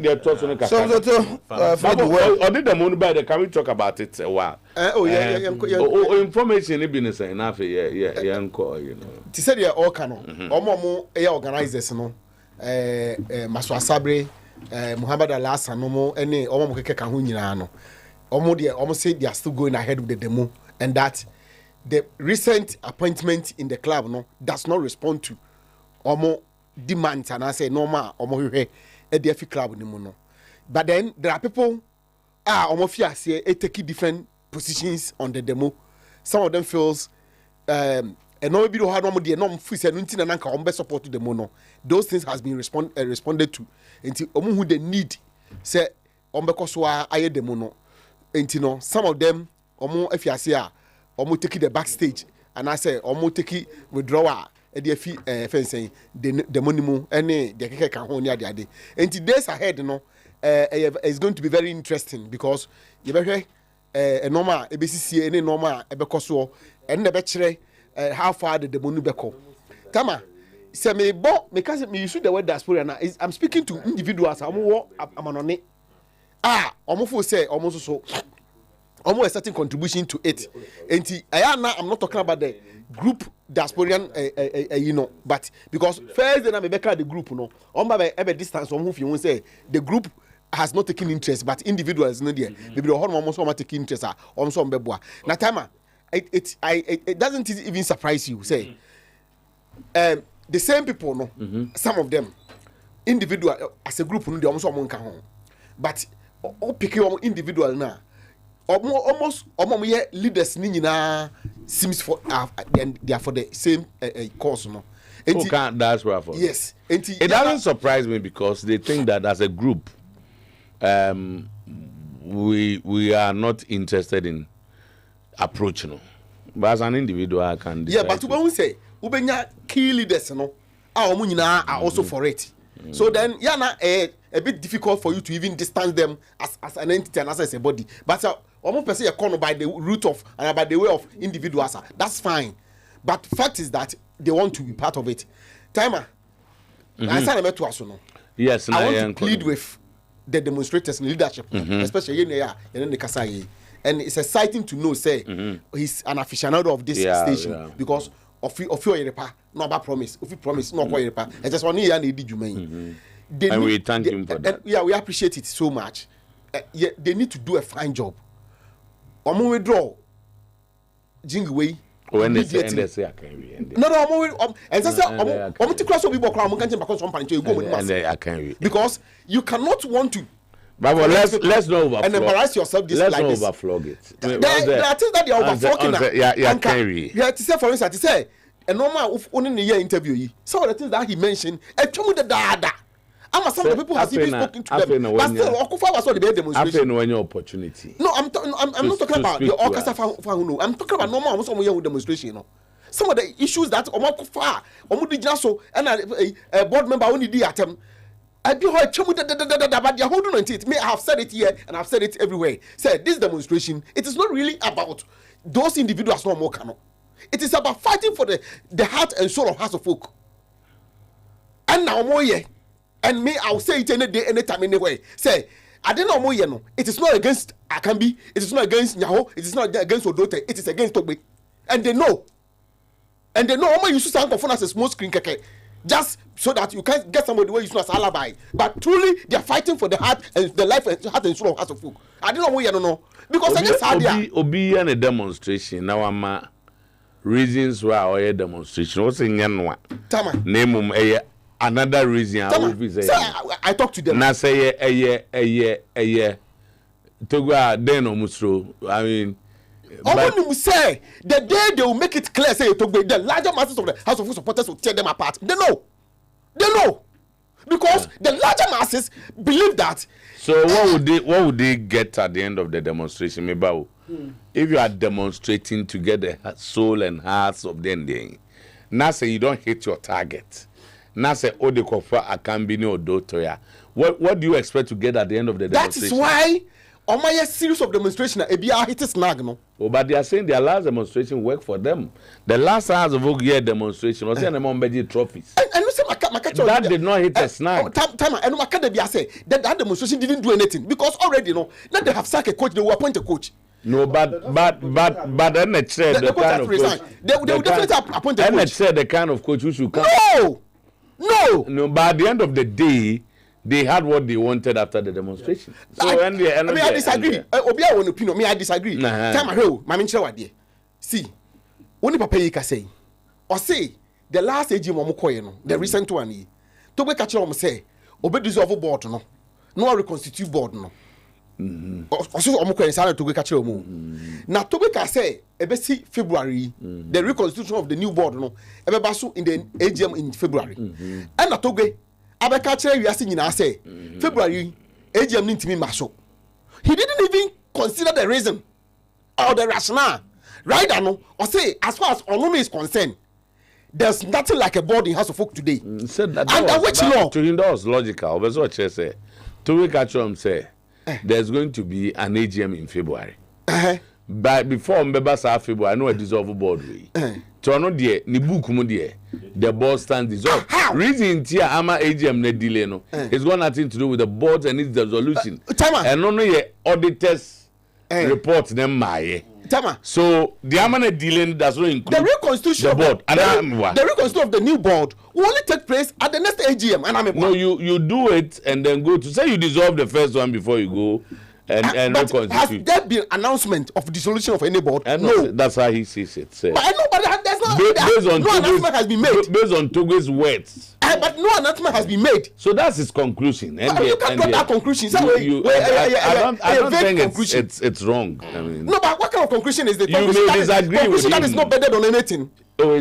they're talking or did the moon by the can we talk about it a while? Information business enough, yeah, uncle, you know. To say they are all canon. Omo organizers no. Maswa Sabre, Muhammad Alas and Nomo, any Omo Keke ho nyina no. Omo say they are still going ahead with the demo, and that the recent appointment in the club no does not respond to Omo demands, and I say normal Omo hwe e the club ni mu no. But then there are people Omo fia say take different positions on the demo. Some of them feels and no be do hard no dey no free say no ntina na nka ombe support the mono. Those things has been responded to. Enti omo who the need say ombe koso aye the mono. Enti no some of them omo afiase a omo take the backstage and I say omo take withdrawal e dey fi fencing the money mu ene the keke kan ho ni ade. Enti days ahead no it's going to be very interesting because you be hwe normal e be sisi ene normal e be koso ene be kire how far did the money beko? Tama, say me because me use the word diaspora now. I'm speaking to individuals. I'm on it. Almost say almost so. Almost a certain contribution to it. And I'm not talking about the group diasporian, you know, but because first then I'm a the group, you know, on by every distance, on who you say the group has not taken interest, but individuals no there. Maybe the whole almost taking interest. Also on beboa. Now, Tama. It doesn't even surprise you. Say, the same people, no, some of them, individual as a group, no, they almost home. But all picking individual now, almost leaders, nina seems for they are for the same cause, no. That's right. Yes, it doesn't surprise me because they think that as a group, we are not interested in approaching, but as an individual I can decide. Yeah, but when we say ubenya key leaders no are also for it. So then a bit difficult for you to even distance them as an entity and as a body, but almost per se corner by the root of and by the way of individuals, that's fine. But fact is that they want to be part of it. Timer, I said I met to us no. Yes, I want to plead with the demonstrators in leadership, especially in the Kasai. And it's exciting to know, say, he's an aficionado of this station because of your repa, no about promise. If you promise, no about repa. And just 1 year and did you mean? And we thank him for that. Yeah, we appreciate it so much. They need to do a fine job. Omo withdraw. Jingway. When they say I can read. No, and that's omo to cross people crowd. Omo can't because some parent you go with I can read. Because you cannot want to. But let's not overflog. And embarrass yourself this like this. Let's not overflog it. There are things that they are overflogging. Yeah, to say for instance, to say a normal only in the year interview. Some of the things that he mentioned, and some of the data. Some of the people have even spoken to them. But still, Okufa was not the demonstration. After no opportunity. No, I'm not talking about the orchestra. I'm talking about normal some demonstration. No. Some of the issues that Okufa, Omudijaso, and a board member only did at him. I do heard but they're holding on to it. Me, I have said it here and I've said it everywhere. Say this demonstration, it is not really about those individuals no more cano. It is about fighting for the heart and soul of House of Folk. And now more yeah. And me, I'll say it any day, anytime, anyway. Say, I don't know more yeah no. It is not against Akambi, it is not against Nyaho, it is not against Odote, it is against Togbe. And they know. And they know how much you should sound phone as a small screen keke. Just so that you can get somebody where you as alibi. But truly, they are fighting for the heart and the life and heart and soul of House of Folk. I don't know what you don't know. Because I just had Obi and a demonstration. Now I'm reasons why I demonstration. What's in Yanwa? Tama. Name another reason I talk to them. Now say a Togo then Omusro. I mean, Omo say the day they will make it clear, say Togo, the larger masses of the House of Folk supporters will tear them apart. They know. Because the larger masses believe that. So what would they get at the end of the demonstration? Maybe if you are demonstrating to get the soul and hearts of the ending, now say you don't hit your target. Now say Odekofa Akambini Odotoya. What do you expect to get at the end of the demonstration? That is why on my series of demonstration, ABR hit snag no. Oh, but they are saying their last demonstration worked for them. The last hours of year demonstration was them on trophies. And you say that did not hit a snag. Time and Macadabia say that demonstration didn't do anything because already now they have sacked a coach, they will appoint a coach. No, but then they said the kind of coach. They will definitely appoint a coach. And they said the kind of coach who should come. No. But at the end of the day, they had what they wanted after the demonstration. So I disagree. Obia one opinion. I disagree. Time ahead, my mention what there. See, only papa you can say, or say the last AGM omukoye no, the recent one ye. To be catch on say, obe dissolve board no reconstitute board no. Also omukoye say to be catch on. Na to be can say ebesi February the reconstitution of the new board no ebe baso in the AGM in February. And na to be abekachere we asking nyina say February AGM ntimi maso. He didn't even consider the reason or the rationale. Right now, or say as far as Onono is concerned, there's nothing like a board in House of Folk today. Said that and which law? To him that was logical. That's what I say. To we catch him say there's going to be an AGM in February. But before members are February, I know a dissolve board way. To no dear, ni book mo dear. The board stands dissolved. Reason here ama AGM ne delay no. It's got nothing to do with the board and its resolution. And no ye auditors report them my. So the amount delay does not include the reconstitution the board. The reconstitution of the new board will only take place at the next AGM. And no, you do it and then go to say you dissolve the first one before you go and reconstitute. Has there been announcement of dissolution of any board? No, that's how he sees it. But I know, but there's no announcement has been made based on Togo's words. But no announcement has been made. So that's his conclusion. And you can't draw that conclusion. I don't think it's wrong. I mean, no, but what kind of conclusion is the you may disagree with him. That is not better than anything. Oh,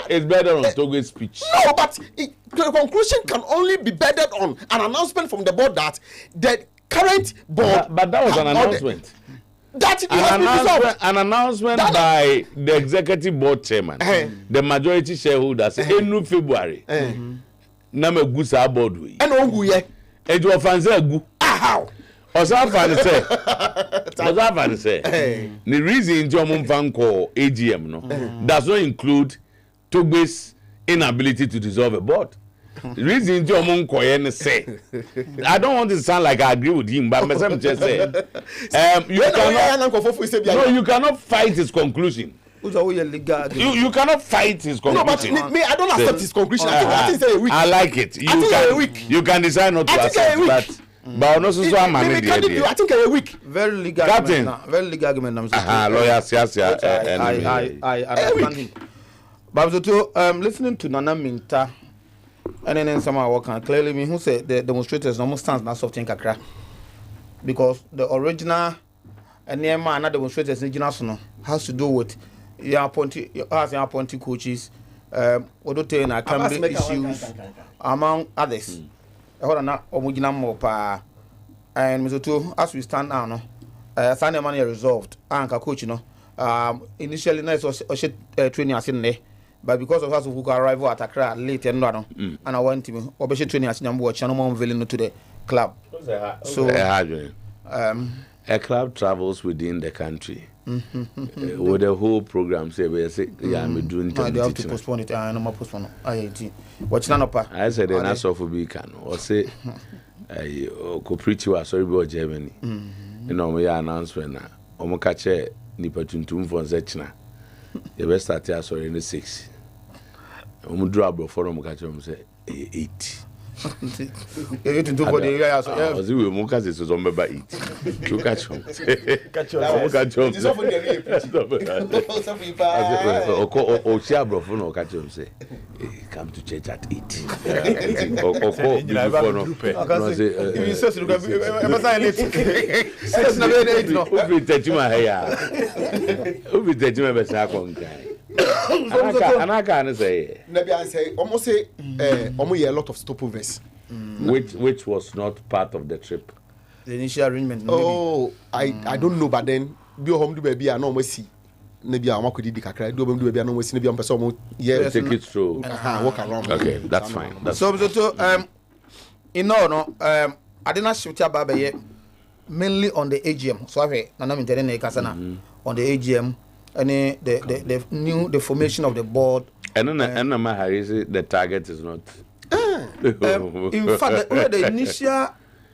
it's better on Togo's speech. No, but the conclusion can only be bettered on an announcement from the board that the current board. But that was an announcement. An announcement by the executive board chairman, the majority shareholders, in February. Name gusa board we. And ongu ye. Ejo fanze gu. How? Osafan say. The reason Jomon Fanko AGM no does not include Togo's inability to dissolve a board. The reason Jomon Koyen say, I don't want to sound like I agree with him, but I'm just saying, you cannot fight his conclusion. You cannot fight his conclusion. No, but me, I don't accept his conclusion. I think I like it. You can decide not to accept that. But also so I'm I think a week. Very legal argument. Very legal argument. Lawyers, yes. I understand him. But listening to Nana Minta and then somehow working clearly me who said the demonstrators almost stands now soft in Kakra. Because the original and near man demonstrators in National has to do with your appointing coaches, Odote and Cambridge issues, among others. And Mr. as we stand now, no, Sunday money resolved. And coach, initially, nice was training us in there, but because of us who arrival at Accra late and and I went to obey training us in watch and unveiling to the club. So, a club travels within the country. With the whole program, say, we say, yeah, I'm doing it. They have to postpone it. I know postpone it. Watch none of I said, then I saw for Beacon or say, I could preach you a sorry about Germany. You know, we are announcement now. Omokache Nipatuntum for Zechna. The best at sorry in the 6. Omudra for Omokache say 8. You to do for the area so. I was we muka se so member eat. You catch him. Catch him. It's often O share bro for no catch him say. Come to church at 8. Oko before no. If you say you can be silent. Say na be 8 no. O be tejuma heya. O be tejuma be sa kon kan. Anaka and say. Maybe I say almost say almost a lot of stopovers. Which was not part of the trip. The initial arrangement. Oh, I don't know, but then be home to baby I know we see. Maybe I want to do the kakra. Do baby I know we see. Maybe I'm person yeah take it through. Walk around. Okay, that's fine. That's so you know no I did not shoot about mainly on the AGM. So I am intending kasana on the AGM and the formation of the board. And my Harry the target is not. In fact, the initial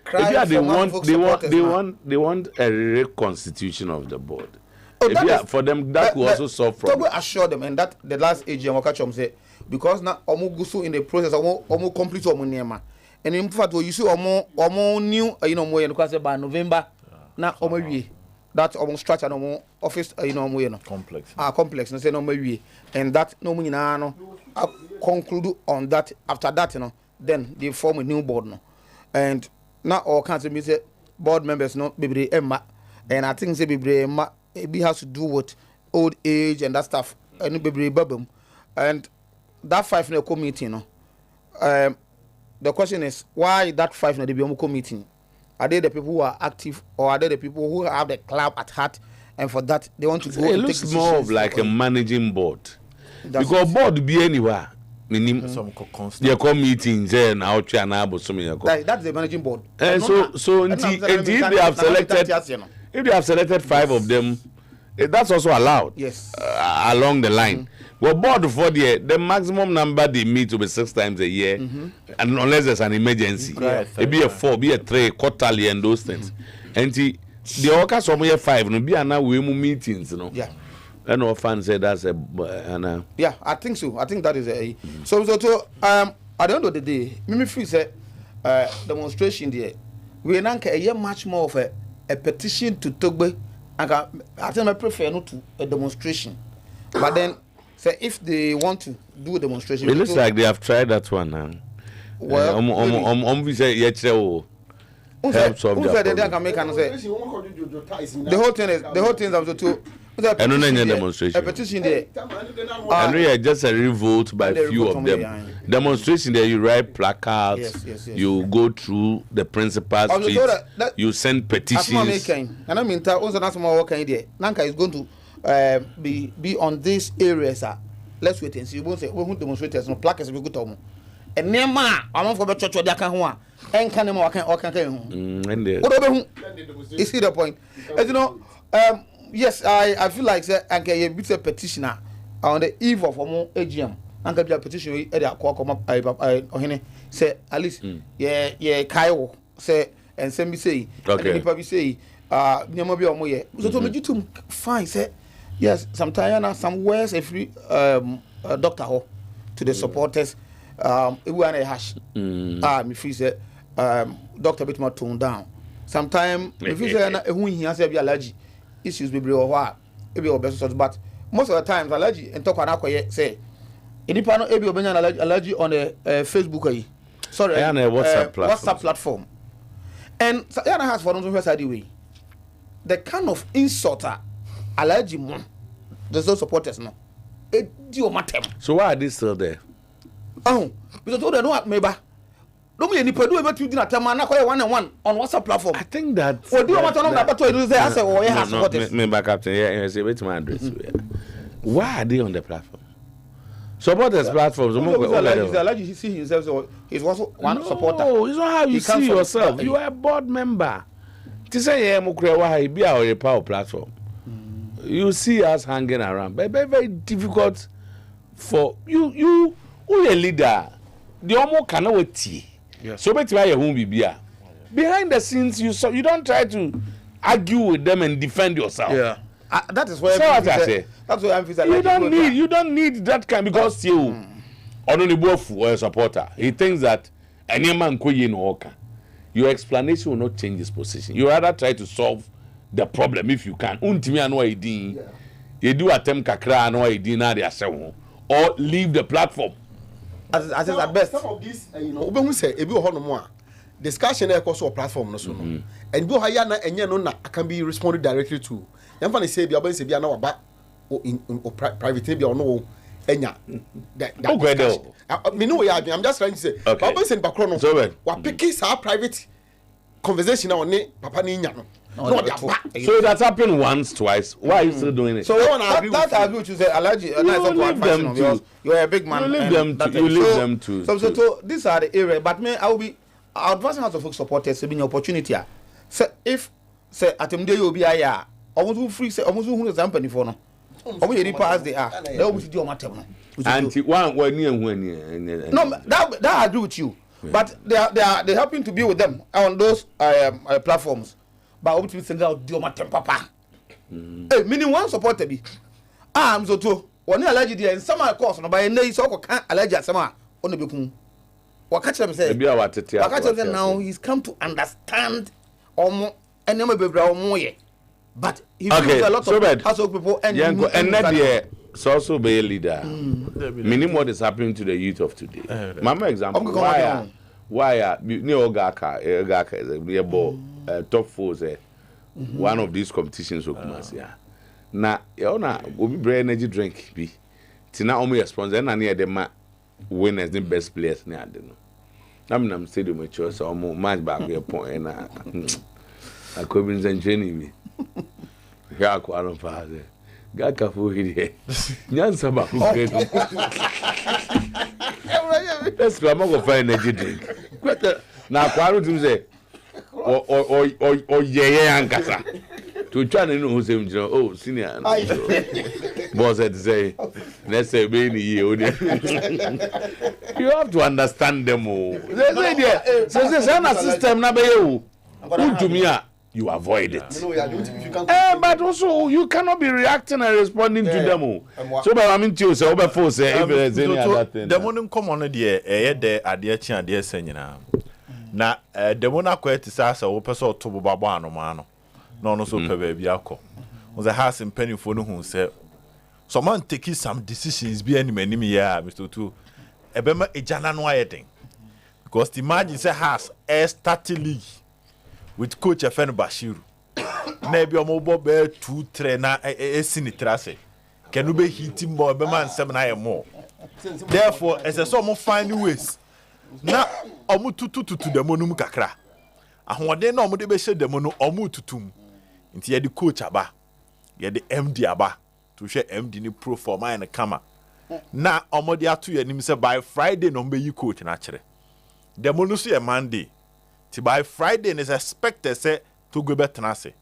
cry they want a reconstitution of the board. For them that will also solve problems. Togo assure them, and that the last AGM will catch them say because now omo in the process omo complete omo nema, and in fact you see omo new more because by November now omo wie that omo structure omo office complex no say no wie and that no mo nyina no conclude on that. After that then they form a new board no, and now all kinds of say board members no bebre emma, and I think say bebre emma it has to do with old age and that stuff and bebre babum, and that 5 no committee no the question is why that 5 no they be committee. Are they the people who are active or are they the people who have the club at heart and for that they want to go? It looks more of like a managing board. Because board be anywhere. They call meetings and out and that's the managing board. So if they have selected 5 of them, that's also allowed. Yes. Along the line. Well, board for the maximum number they meet will be 6 times a year, and unless there's an emergency, it be a 4, be a 3, quarterly, and those things. And the workers from year 5 no be now we meetings, Yeah. And our fans say that's a yeah, I think so. I think that is a so at the end of the day, me feel say demonstration there. We now a year much more of a petition to Togbe. I think I prefer not to a demonstration, but then say if they want to do a demonstration, it looks like they have tried that one now. Well, we say help solve the whole thing is to demonstration. A petition there. And just a revolt by few of them. Demonstration there, you write placards, yes. You go through the principal street, you send petitions. And I mean, that's more working there. Nanka is going to be on these areas. Let's wait and see. We won't say we won't demonstrate as no placards we go to. And Nema, I'm for the church or the Akanwa, and Kanema can. You see the point? As you know, yes, I feel like I can be a petitioner on the eve of AGM. And can be a petition at the say at least yeah Kyle say and send me say okay probably say Nyamobi or Moye. So to make you to find say yes sometimes some words a free doctor to the supporters we want a hash me feel say doctor bit more tone down sometimes if you say who he has a be allergy issues be or what e be obese but most of the times allergy and talk an say any panel e be allergy on the Facebook sorry WhatsApp platform and Yana has for them first way the kind of insult allergy mon there's no supporters no it do matter. So why are they still there? Oh because they don't have member. No me any pedu about you dinner time na call 1-on-1 on WhatsApp platform. I think that do you want to know about what you say I say oh yeah supporters. Me back captain yeah say wait my address. Why are they on the platform? Supporters platforms. He see himself so he's also one supporter. No, it's not how you see yourself. You are a board member. To say yeah mukre why be our power platform. You see us hanging around. But very difficult for you who a leader. The omo cannot wait. So bet you who be behind the scenes you don't try to argue with them and defend yourself. Yeah. That is why that's why I'm you don't need that kind because you only both for a supporter. He thinks that any man ko ye no oka. Your explanation will not change his position. You rather try to solve the problem if you can. Untimi anu idin. You do attempt kakra anu idin na dey say or leave the platform. As at best. Some of these, Obehu say ebi ho no mo a discussion e so platform no so no. And bi ho ya na enye no na can be responded directly to. Yamfa ne say bi oben say bi na waba in private bi ono enya. Me know I'm just trying to say. Oben say bakro no. Wa pick sa private conversation on ne papa ni nya no. No, so that's happened once, twice. Why are you still doing it? So I agree with you. Say, you're a big man. You leave them to. So these are the areas. But me, I will be advancing House of Folk supporters to be an opportunity. So if say at the day you be here, almost free. Say almost who is company for no. Almost you pass they are. They almost do matter no. And when no, that I agree with you. But they helping to be with them on those platforms. But I want to send out Dioma Tempapa. Hey, meaning one supporter be. I'm so too. When you allege the summer course, no by any so can't allege summer on the book. What catch them say? Now he's come to understand and never be more. But he feels a lot of household people and that year. So also be a leader. Meaning what is happening to the youth of today. Mama example. Why new Ogaka is a ball. Top 4 one of these competitions yeah. Na ona obi bring energy drink bi. Tina omo sponsor na near the winners the best players na ade no. Na me nam stadium mature so omo match back here point na akobin zenjeni bi. Ya ko alon fa de. Ga ka fo hiri. Nyansa ba ko kedo. Let's go for energy drink. Na kwaro tum say or ankasa to try no who say oh senior boss had to say let's say be you have to understand them all so system na be you to me you avoid it but also you cannot be reacting and responding to them all so but I mean to say over force if there's any other thing the morning come on there ade chi ade senyina na demona kwete sasa wo pese otobo babo anomano no no so pe ba bia akọ was a house in pennyfo no hu say someone taking some decisions be any manim ya Mr. Otuo ebema ejana no ayeden because imagine say house starting league with coach Efenu Bashiru na bi omobo be 2-3 na esini trase kenu be hit more be man 7 na more therefore as a some find ways na omu tutu demo num kakra ahode na omu de be she demo no omu tutum nti ye de coach aba ye de MD aba to she MD ni pro for my na kama na omu de ato ye nim say by Friday no be yi coach na kire demo no so ye Monday ti by Friday is expected say to go betena se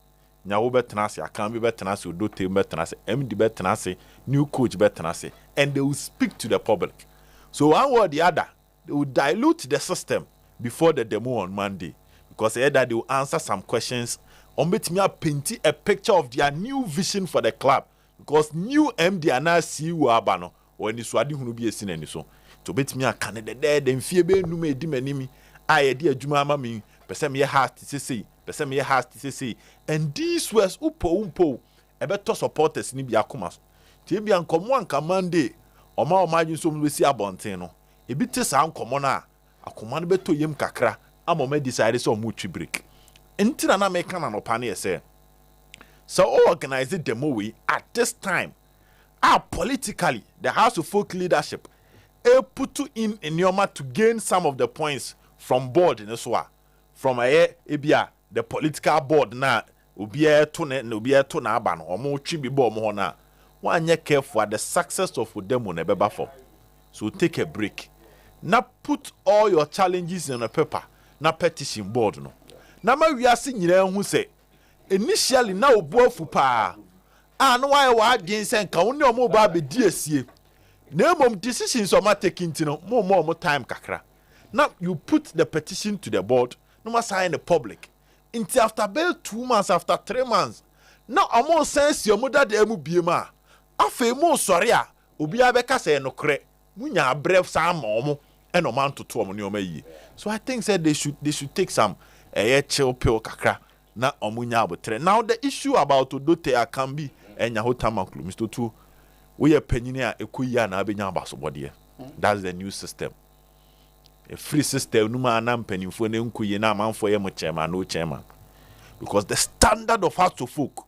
nyawo betena se akan be betena se odo te betena se MD betena se new coach betena se and they will speak to the public so one or the other they will dilute the system before the demo on Monday because either they will answer some questions or make me paint a picture of their new vision for the club because new MD and CEO abano or any swadi hunu be a sin any so to bet me a Canada there then fear be no me di manimi I dear Juma mami person me heart to say person me heart to say and these was umpo e better supporters ni bi akoma tie bi ankomo anka Monday o ma o majun so mu si abonten no e bi te sa ankomo na akoma no beto yem kakra ama me decide so mu twi break entina na me kana no pa na say so organize the demo we at this time politically the House of Folk leadership put in Nyoma to gain some of the points from board in this one from ebia the political board na obi to na aba no omo twi bi bo omo na wanye careful at the success of them on a beba for so take a break now put all your challenges on a paper na petition board no na ma wiase nyina hu say initially na obuafu pa no why wa adwen say nka woni omo ba be di asie na mom decisions o ma taking tino mo time kakra. Now you put the petition to the board, no more sign the public. Until after about 2 months, after 3 months, now I'm more sense your mother de MBMA. Afe mo sorry, Ubia Beka say no cre, Munya brave Sam Momo, and man to two money. So I think said they should take some chill pill kakra na omunya abotre. Now the issue about Odote can be and Yahotama Mr. Two. We are penny a kuya na abenya basobody. That's the new system. A free system no man am penny for ne nkuye na man for yem chairman no chairman. Because the standard of how to folk.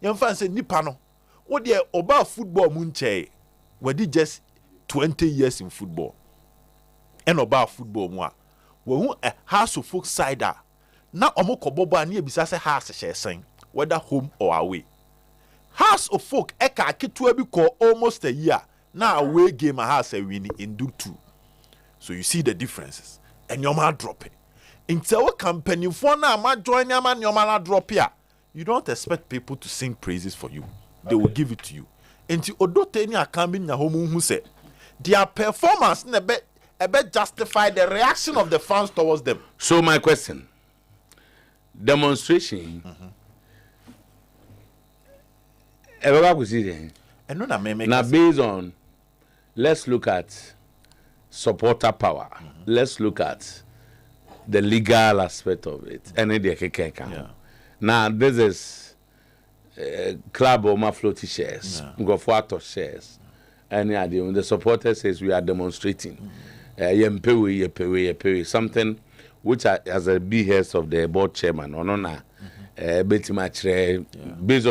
You fancy nipa no. What the oba football munche. We did just 20 years in football. And oba football moi. We a house of folk sider. Na omoko bobo ani ebisa se house share sen whether home or away. House of folk eka akitu bi ko almost a year. Na away game a house a win in do two. So you see the differences. And your man drop it. Until what company for now ma join your man drop here. You don't expect people to sing praises for you. They will give it to you. Until Odote ni akambi na homu who said their performance nebe justify the reaction of the fans towards them. So my question, demonstration. Now based on, let's look at supporter power. Let's look at the legal aspect of it. Yeah. Now this is club or floaty shares, go for shares. And when the supporter says we are demonstrating, something which as a behest of the board chairman or no based on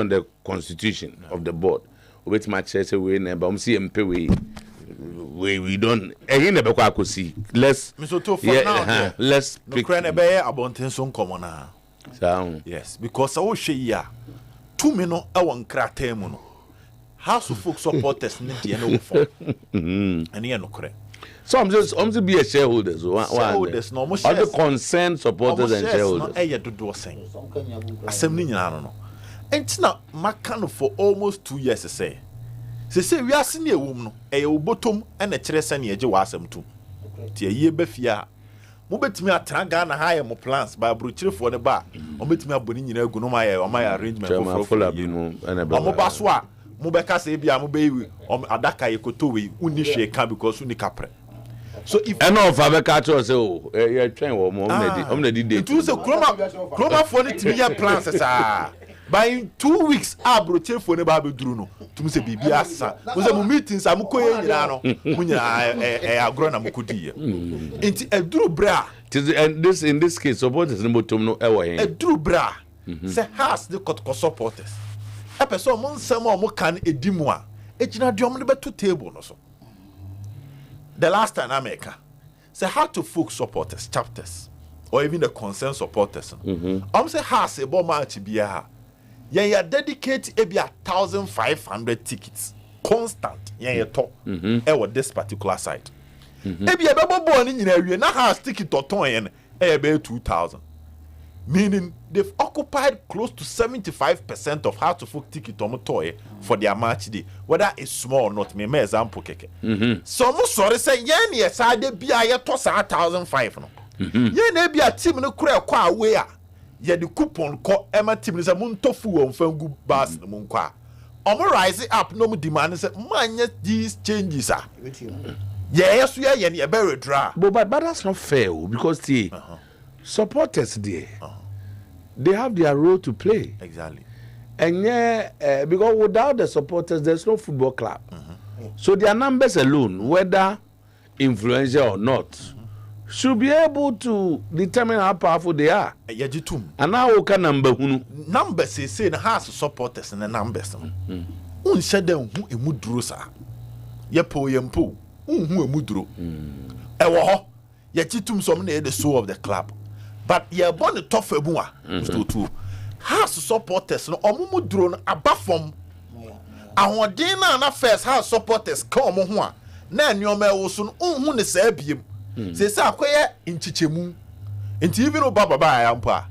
the constitution of the board, we don't let's yes, because I will share here 2 minutes I want cratemuno. House of folk supporters need the for and here no correct. So I'm just be a shareholders. Shareholders no more shares. Other concerned supporters and shareholders. No do saying. Assembly no. And now makano for almost 2 years say. Say we are seeing a woman no bottom and a chresan ye je wasem too. Tie ye befia. Mo betimi atranga na high mo plans by brochire for the bar. Mo betimi aboni nyina egu no my arrangement for mo baso a mo beka say bia mo be adaka ye koto we uni hwe ka because uni kapre. So if enough abeka to say oh you train wo mo na di date. To say kroma for ni timi plans sa. By in 2 weeks abrochire for ne ba be duru no. Tumi say bibia asa. Mo say mo meetings amukoye nyina no. Mo nyina agro na mokodi. Enti eduru bra. And this in this case supporters no botom no e wo hen. Eduru bra. Say has the supporters. A person mo nsem o mo kan edimu a. Ejina de om ne beto table no so. The last time America say how to folk supporters chapters or even the concerned supporters. Say has a bomb match bia. You dedicate maybe 1,500 tickets constant. You talk with this particular site. Maybe a baby born in area now has ticket or ton maybe 2,000. Meaning they've occupied close to 75% of how to folk ticket or toy for their match day, whether it's small or not. Me example keke. Some sorry say yes I de be a toss 1,500 no. Yen be a team no kura kwa away. Ye the coupon call Emma Tim is a muntofu on fangu bas no munkwa. Rise up no mu demand say man these changes are. Yes, we are yen a very dry. But that's not fair because the supporters there they have their role to play. Exactly. And because without the supporters there's no football club. So their numbers alone, whether influential or not, should be able to determine how powerful they are. And now we can numbers say the house supporters and the numbers. Unsaid them who a mudrosa. Yepo yempo, who a mudro. Ewo, Yachitum some near the soul of the club. But ye born the tough ebua, too. House supporters no omudro above from our dinner and affairs house supporters come on. Nan your male soon, ne say say say akoye nchichemu nti even no baba ba ampa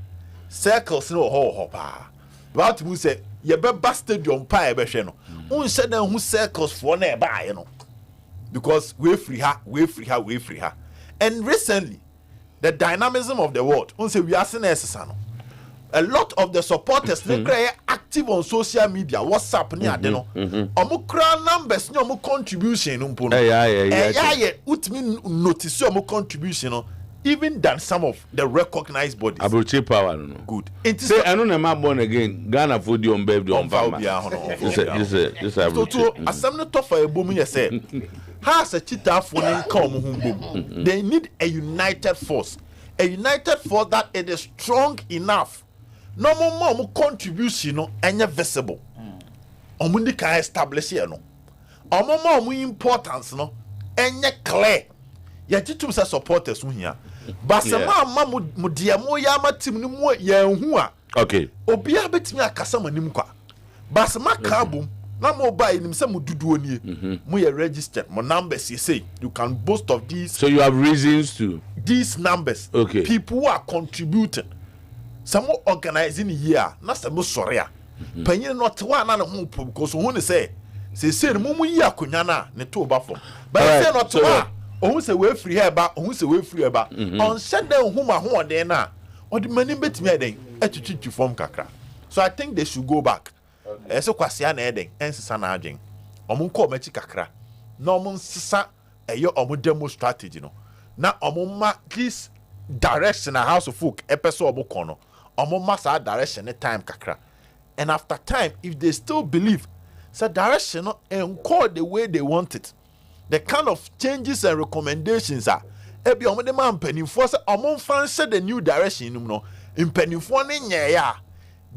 circles no ho pa about mu say ye be stadium pa e be hwe no unse na hu circles for na e ba ye no because we free her and recently the dynamism of the world unse we are seeing no a lot of the supporters they cry active active on social media, WhatsApp ni ade no. Omo kra numbers ni omo contribution no mpo no. Yeah. Utmi notice omo contribution no even than some of the recognized bodies. Abroche power no. Good. Say I know na born again. Ghana for the on baby on farmer. This so to assembly to for ebomu ye say has a cheetah for nka they need a united force. A united force that it is strong enough. No more contribution no any visible. Omundi can establish here no. More importance no any clear. Ya titum sa supporters hu hia. But some ma mo dia mo ya ma tim ni mo ya hu a. Okay. Obi a betimi akasa manim kwa. But some kabum na mo buy nim say mo dudu oni. Mo ya registered mo numbers you say you can boast of these. So you have reasons to these numbers. Okay. People who are contributing. Some organizing here na some sorry a. Panyin not one na ho because who say mo yi akonya na ne to ba fom. But say not one ohun se we free here ba ohun se we free here ba on shed dem huma ho den na o de mani betimi eden etwitwi form kakra. So I think they should go back. So kwase na eden ensesa na adwen omo ko machi kakra na omo nsesa eyo omo demo strategy no na omo ma this direction a house of folk epeso omo kono omo ma sa direction time kakra, and after time if they still believe so direction no enco the way they want it, the kind of changes and recommendations are ebi omo de man penifo say omo fan share the new direction no impenifo ne nya ya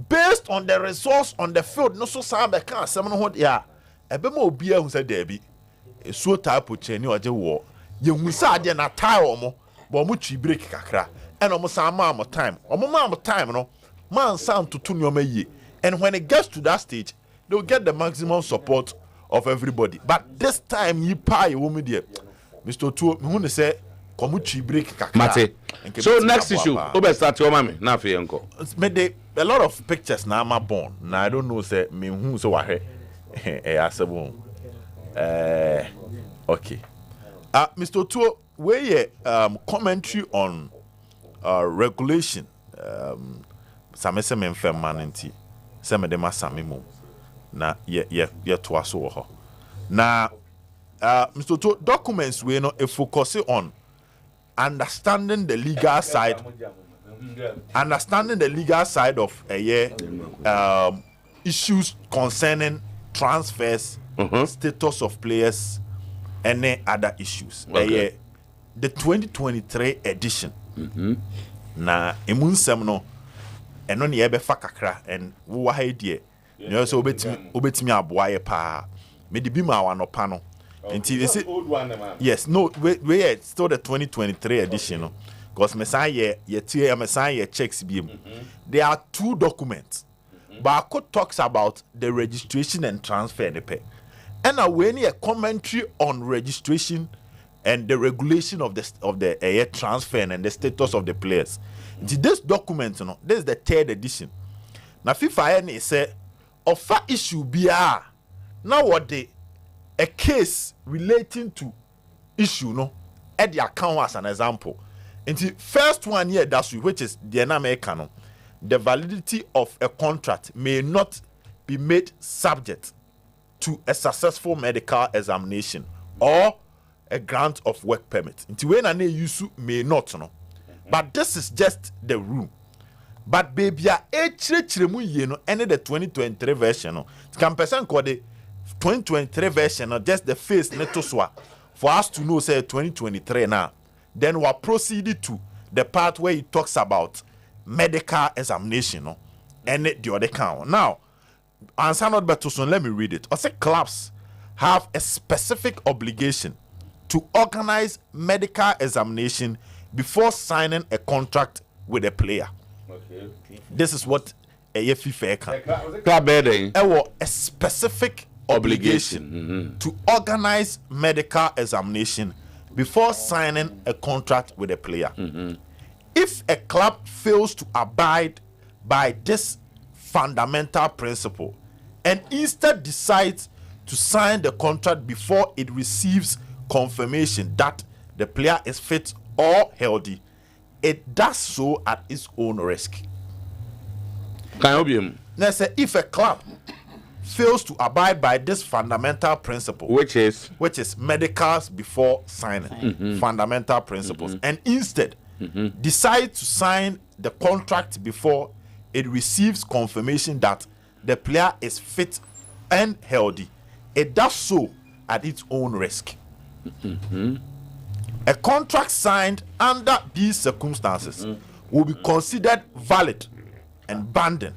based on the resource on the field no so sa be kan asem no ho ya ebe ma obi ehun say there bi esuo type cheni oje wo ye hu sa ade na tie omo bo omo twi break kakra and omo sa ma am time no man san tutu nyoma yie, and when it gets to that stage they'll get the maximum support of everybody. But this time you pay woman there Mr. Otuo me hu say komu twi break kakra Mate. So next issue obe start your mama na fe enko me de a lot of pictures na ma born na I don't know say me hu so wa he asebo okay Mr. Otuo we commentary on regulation samese me mfem manenti se me de ma samemo na ye to aso ho na Mr. Otuo documents we no focus on understanding the legal side of issues concerning transfers, status of players, any other issues. The 2023 edition. Na emunsem no eno ne ebe fa kakra and wo wa ha die. Ne so obetimi aboaye pa. Me di bi ma wa no pa no. Until is it old one, man. Yes, no, we it's still the 2023 edition, no? Because Messiah checks BM. There are two documents. Barcode talks about the registration and transfer the pay. And when a commentary on registration and the regulation of the transfer and the status of the players. This document, this is the third edition. Now FIFA say offer issue BR. Now what they a case relating to issue no at the account as an example. And the first one here that's which is the American, the validity of a contract may not be made subject to a successful medical examination or a grant of work permit. Into when an use may not no. But this is just the rule. But baby any the 2023 version no. Can person call the 2023 version or just the face netoswa for us to know say 2023 now. Then we'll proceed to the part where it talks about medical examination, no? And the other count. Now, answer not better, so let me read it. I say clubs have a specific obligation to organize medical examination before signing a contract with a player. Okay. This is what a FIFA can. A specific obligation to organize medical examination before signing a contract with a player. If a club fails to abide by this fundamental principle and instead decides to sign the contract before it receives confirmation that the player is fit or healthy, it does so at its own risk. Can you be him? Now say if a club fails to abide by this fundamental principle, which is medicals before signing, fundamental principles, and instead decide to sign the contract before it receives confirmation that the player is fit and healthy, it does so at its own risk. A contract signed under these circumstances will be considered valid and binding,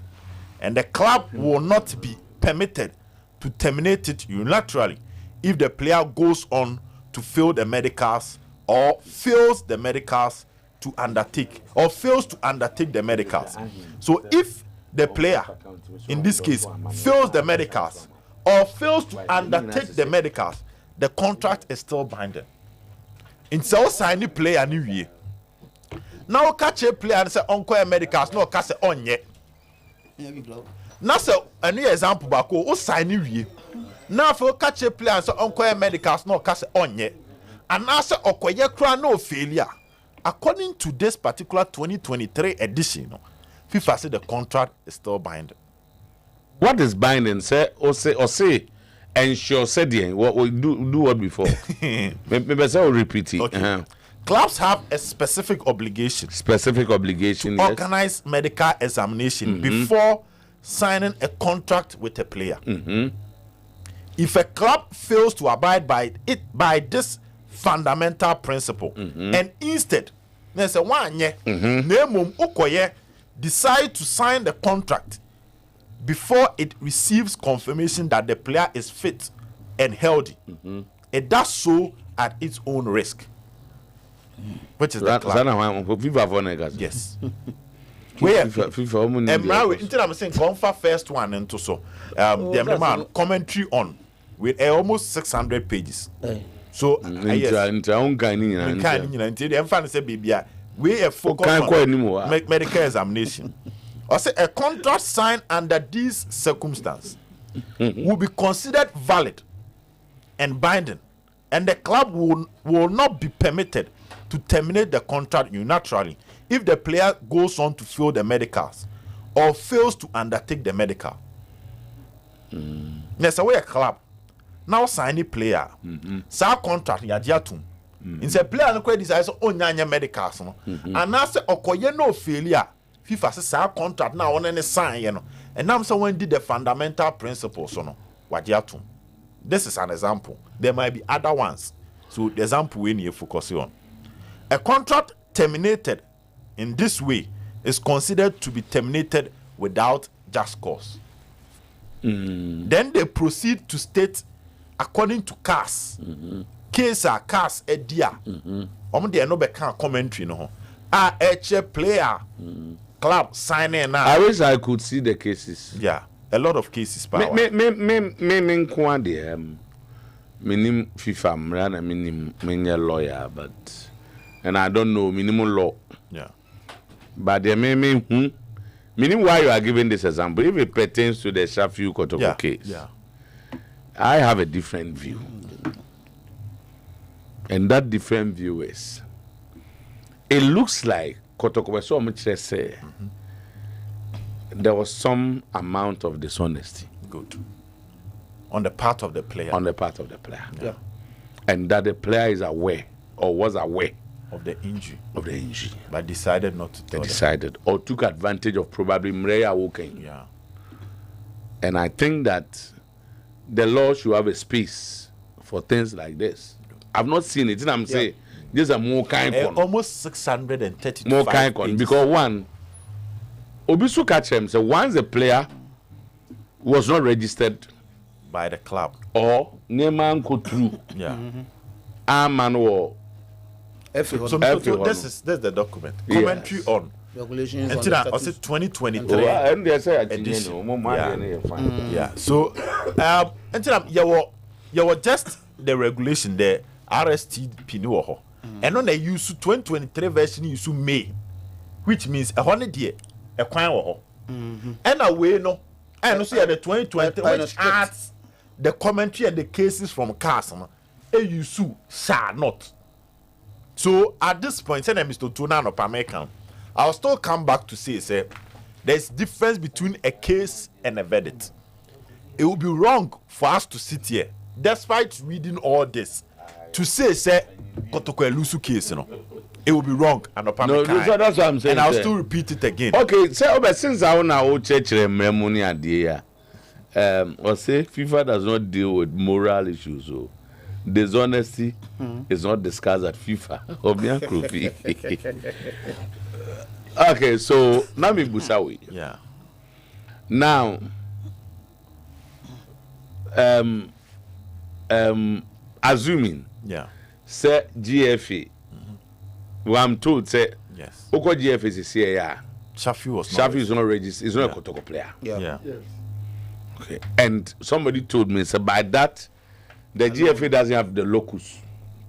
and the club will not be permitted to terminate it unilaterally if the player goes on to fail the medicals or fails the medicals to undertake or fails to undertake the medicals. So if the player in this case fails the medicals or fails to undertake the medicals, the contract is still binding. In so sign player new year. Now catch a player and say uncle medicals no catch on yet. Now so a new example back o sign new. Now for catch a player and say uncle medicals no catch on yet. And now say okoye kra no failure. According to this particular 2023 edition, FIFA said the contract is still binding. What is binding? Say or say ensure said what we do what before. Maybe say I'll repeat it. Okay. Clubs have a specific obligation. To organize medical examination before signing a contract with a player. If a club fails to abide by this fundamental principle and instead there's a one decide to sign the contract before it receives confirmation that the player is fit and healthy, it does so at its own risk. Which is the club. Yes. Where FIFA I'm saying confer first one into so the man commentary on with almost 600 pages. So we are focused on medical examination. I say a contract signed under these circumstances will be considered valid and binding, and the club will not be permitted to terminate the contract unilaterally if the player goes on to fail the medicals or fails to undertake the medical. There's a way a club now sign a player, sa contract yajiatum. In the player no credit is on nyanya medicals no, and now say okoye no failure. FIFA says sa contract now on any sign, you know, and now someone did the fundamental principles, so no, wajiatum. This is an example. There might be other ones. So the example we need to focus on. A contract terminated in this way is considered to be terminated without just cause. Then they proceed to state according to CAS. Case are CAS a dia. They no be can commentary no. Player club signing now. I wish I could see the cases. Yeah, a lot of cases. Me minim FIFA mrana minim lawyer, but and I don't know minimum law. Yeah. But there meaning why you are giving this example. If it pertains to the Shafiu Kotoko case, I have a different view. And that different view is it looks like Kotoko so much say there was some amount of dishonesty. Good. On the part of the player. Yeah. And that the player is aware or was aware of the injury. But decided not to tell them. Or took advantage of probably Mreya walking. Yeah. And I think that the law should have a space for things like this. I've not seen it. I'm saying these are more kind of almost 630 more kind of because one Obisu Kachem said once the player was not registered by the club or Neman go through. Yeah. Man or so this is the document. Commentary on regulations. And I was 2023 edition. Yeah. So you were just the regulation there. RSTP no and on the use 2023 version use May, which means a 100 year a kwan and away no and see the 2020 which adds the commentary and the cases from CAS use shall not. So at this point, say Mr. Tuna no American, I'll still come back to say there's difference between a case and a verdict. It would be wrong for us to sit here, despite reading all this, to say Kotoko Elusu case, you know. It would be wrong. And no, that's what I'm saying. And I'll still repeat it again. Okay, so but since I want to church ceremony idea, or say FIFA does not deal with moral issues, so dishonesty is not discussed at FIFA. Okay, so now me busawi. Yeah. Now, assuming, say GFA, well, I'm told say, yes, Oko GFA is CAR. Shafi is not registered. He's not a Kotoko player. Yeah. Okay, and somebody told me, so by that, the GFA doesn't have the locus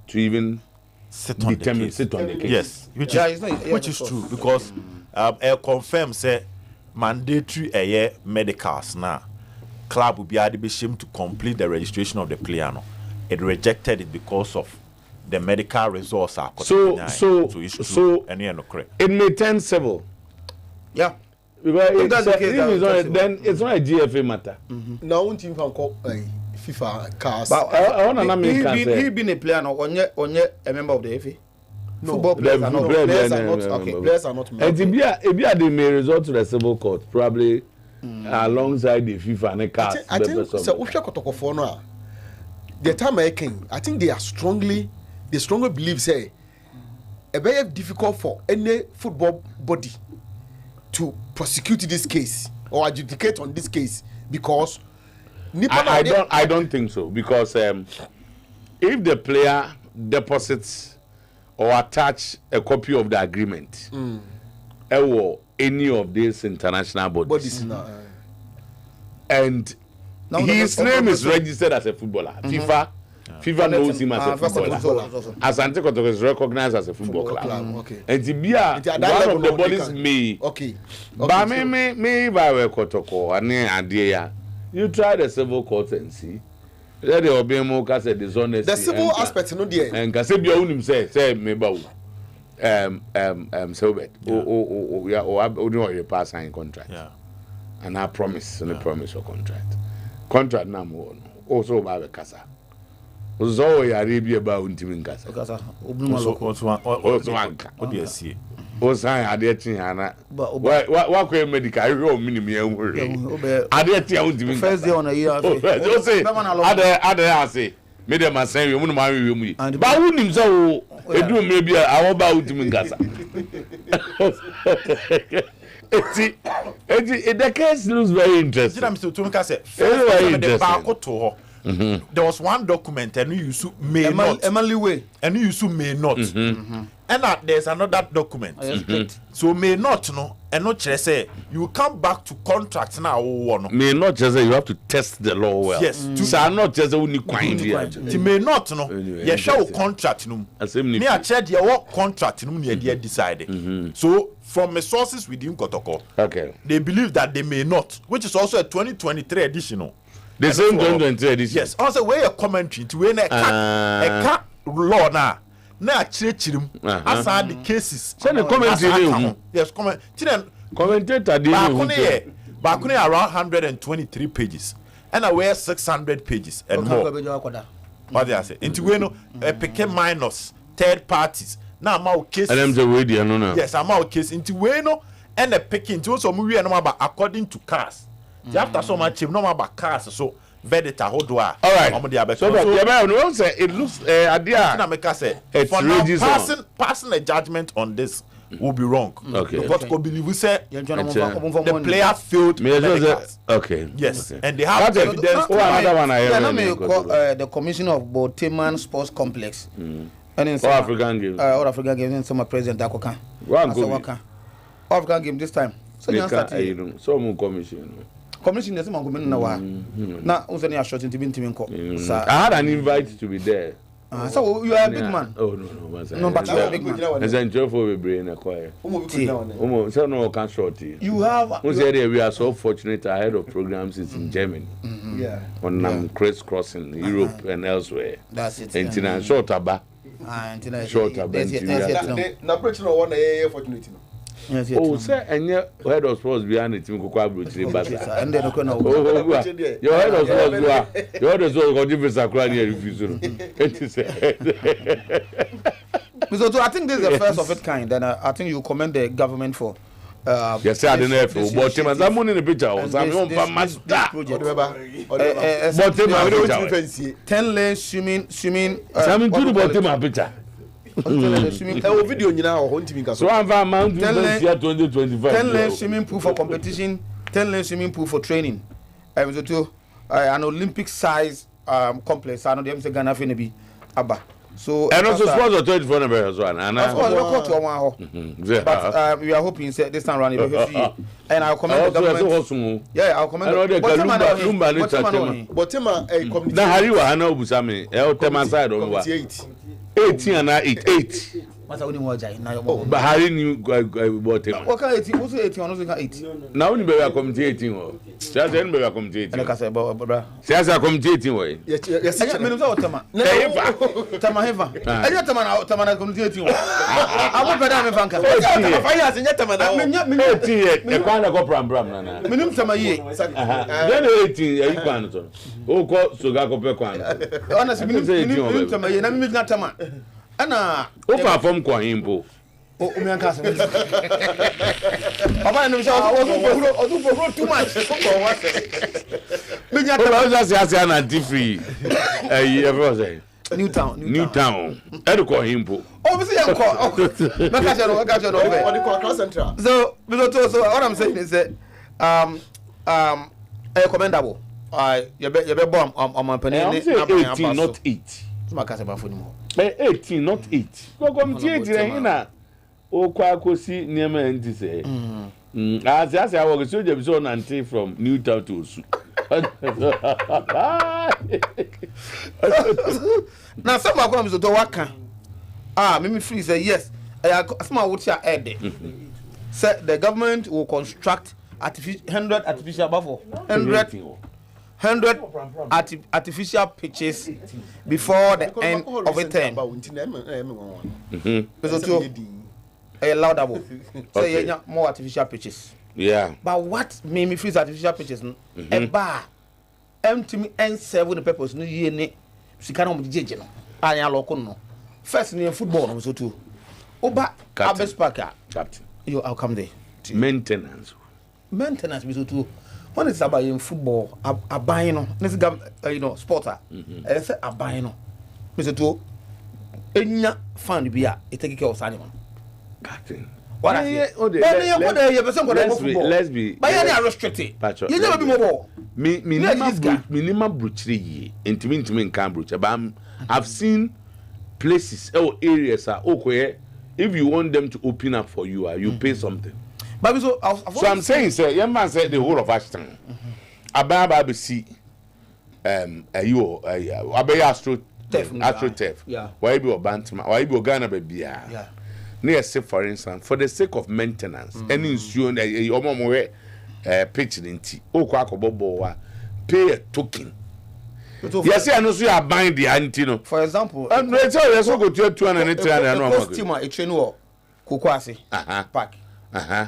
to even sit on the case. Yes, which is true because it confirms say mandatory medicals now. Club will be able to be ashamed to complete the registration of the player. No, it rejected it because of the medical results are so it's true. And no correct. It may turn civil. Yeah. Because then it's not a GFA matter. Now, one team can call FIFA cars. But he been a player now, on a member of the FA. No, players are not. Players are not. And if they may resort to the civil court, probably alongside the FIFA and the cars. I think so. The time I think they strongly believe say it very difficult for any football body to prosecute this case or adjudicate on this case because I don't think so because if the player deposits or attach a copy of the agreement or any of these international bodies and his name is registered as a footballer, FIFA knows him as a footballer. Asante Kotoko is recognized as a football club. Okay. And Tibia, one of the bodies may. Okay. But me, by Kotoko, and idea. You try the civil court and see. Let the Obemo cast a dishonesty. The civil aspect, no dear. And Casabia own him say me bow. Sobet. Or pass sign contract. Yeah. And I promise, and promise your contract. Contract number also by the Casa. So Arabia bound to in Casa. What do you see? Osan adeti ana. What can medical you minimum. Adeti out first day on a year. You say other say me dem asan you no marry you mu. Ba wunim so edu maybe I want ba utim ngasa. The case looks very interesting. There was one document and you use may not. Emily way. And you use may not. And there's another document. So may not and not just say you come back to contract now. May not just say you have to test the law well. Yes. To not just only may not you show contract me I check your work contract near decided. So from the sources within Kotoko, they believe that they may not, which is also a 2023 edition. The same 2023 edition. Yes. Also, where a commentary to win a cat law now. Now, chirim as are the cases. Send a commentary. Yes, commentator. Bakune around 123 pages, and I wear 600 pages and more. What they say? Into we know a picket minus third parties. Now I'm out case. And I'm the radio, no. Yes, I'm out case into we know and a picking to also movie and about according to cars. After so much, no about cars, so Vedita Hodua. All right. So it looks idea. Passing a judgment on this will be wrong. Okay. Because we believe we say the player failed. Okay. Yes. And they have evidence. Another one I the Commissioner of Sometymer Sports Complex. And in All African Games. All African Games in Summer President Dakoka. All African Game this time. So you understand? Some commission. Commission is among women now. Now, who's any short into Bintiminko? I had an invite to be there. So you are a big man. Oh, no. No, but you are a big man. As I enjoy for a brain acquire. So no can short. You have. We are so fortunate ahead of programs in Germany. On crisscrossing Europe and elsewhere. That's it. And short about. Short about. Now, Britain one fortunate. Oh, sir, and your head of sports behind it, you could and then okay, no. Your head of sports, your head of sports got different Sakrani refusal. So I think this is the first of its kind, and I think you commend the government for. Yes, I don't know. But him, I'm in the picture. I'm on my project. 10 lane swimming. I'm to the bottom picture. Video now. So I'm a man 2025. 10 lane swimming pool for competition, 10 lane swimming pool for training. I was to an Olympic size complex. I know them say Ghana finna Abba. So and also sports authority for number as well. And of course, but we are hoping this time around and I'll commend the government. Yeah, I'll commend the government. But now how you are now Busami? I'll tell my side on what 18 and 8. But Harry knew what him. What kind of 18? What's 18? Also 18. Now you be accommodating. Just then be accommodating. Like I said, brother. Just accommodating way. Yes. Tama. I Tama accommodating. I want better me fanka. Fire as Tama now. Me 18. The kind of Bram na. Minimum Tama ye. Then 18 you can to. O ko so ga ko pe kwan. Honestly, minimum Tama ye. Na me na Tama. Ana o perform kwa himpo o me anka se baba no show o do too much for what me nya o just say na free everyone say Newtown e ko himpo o me say yanko make sure no on the class central so what I'm saying is that commendable you be bomb on my penny 18 not 8 makase ba foni mo 18 not 8 go come 8 na o kwa kosi niema ndi say as I work so je so nanti from Newtown to Osu na some akwa mzo to waka me free say yes some what ya add say the government will construct 100 artificial buffalo 100 artificial pitches before the end of a term. Laudable. Say more artificial pitches. Yeah. But what made me freeze artificial pitches? A bar empty me and serve the purpose. No, ye ne. She can't be judging. I am local. No. First in football, so too. Oba Abbas Parker. Captain. I'll come there. Maintenance, so too. When it's about in football, a buying on this sporter. I said a buying on Mr. Two. Enya fan be a take care of animal. Captain. What I say? Let's be. But you are restricted. You never be more. Minimum bruchery. Intimate can bruch. But I've seen places or areas are okay. If you want them to open up for you, you pay something. But so I'm saying, sir, young man said the whole of Ashton. Ababa see astro theft. Yeah. Why be Bantama? Why be Ghana baby? Yeah. Near say for instance, for the sake of maintenance, any insurance pitching in tea. Oh, Quacobo, pay a token. Yes, I know you are buying the antino. For example, let's also go to 280 and costume a train Kukwasi pack.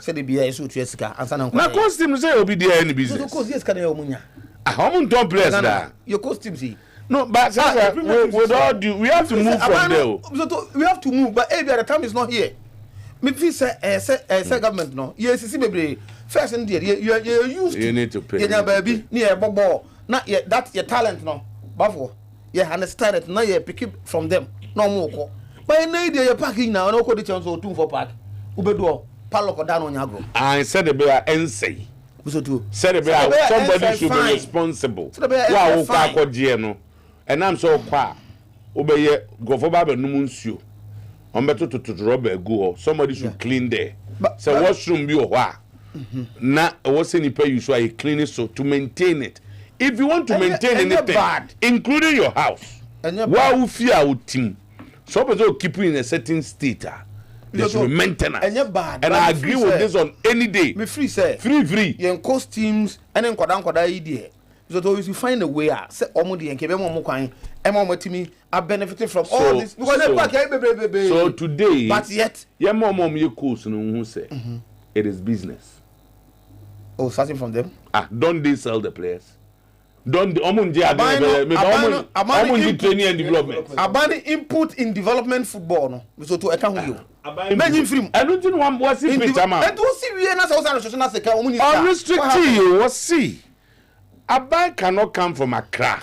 Say the beer is to Jessica and Sana. Na costume say obi there any business. So costume yes can you munya. How many don't place that? Your costume see. No, but with all due, we have to move from there. So we have to move, but every other time is not here. Me feel say government no. Yes, see baby. First in there, you used to. You need to pay. You baby, near bobo. Not yet. That's your talent no. Bafo. You understand it. Now you pick it from them. No more. But you need your parking now. No call the chance or 2 for park. Ubedo. I said the bear and say, said the bear, somebody should be responsible. Wow, and I'm so quiet. Obey, go for Baba Numuncio. I'm better to rob a go. Somebody should clean there. So, washroom be a while. Now, what's any pay you so I clean it so to maintain it. If you want to maintain anything, including your house, why would fear out team? Somebody will keep you in a certain state. There's maintenance. And I agree with this on any day. Me free say. Free. Yen costumes and then kodan idea. So always you find a way say omo de enke be mo kwan mo timi are benefiting from all this because so today but yet mom ye course no who say it is business. Oh, starting from them. Don't they sell the players? Don't training and development. Abandon input in development football no. So to account you. Imagine free. I don't think one was in Pitama. And to see we na so na say ka omo unrestricted you was see. Aban cannot come from Accra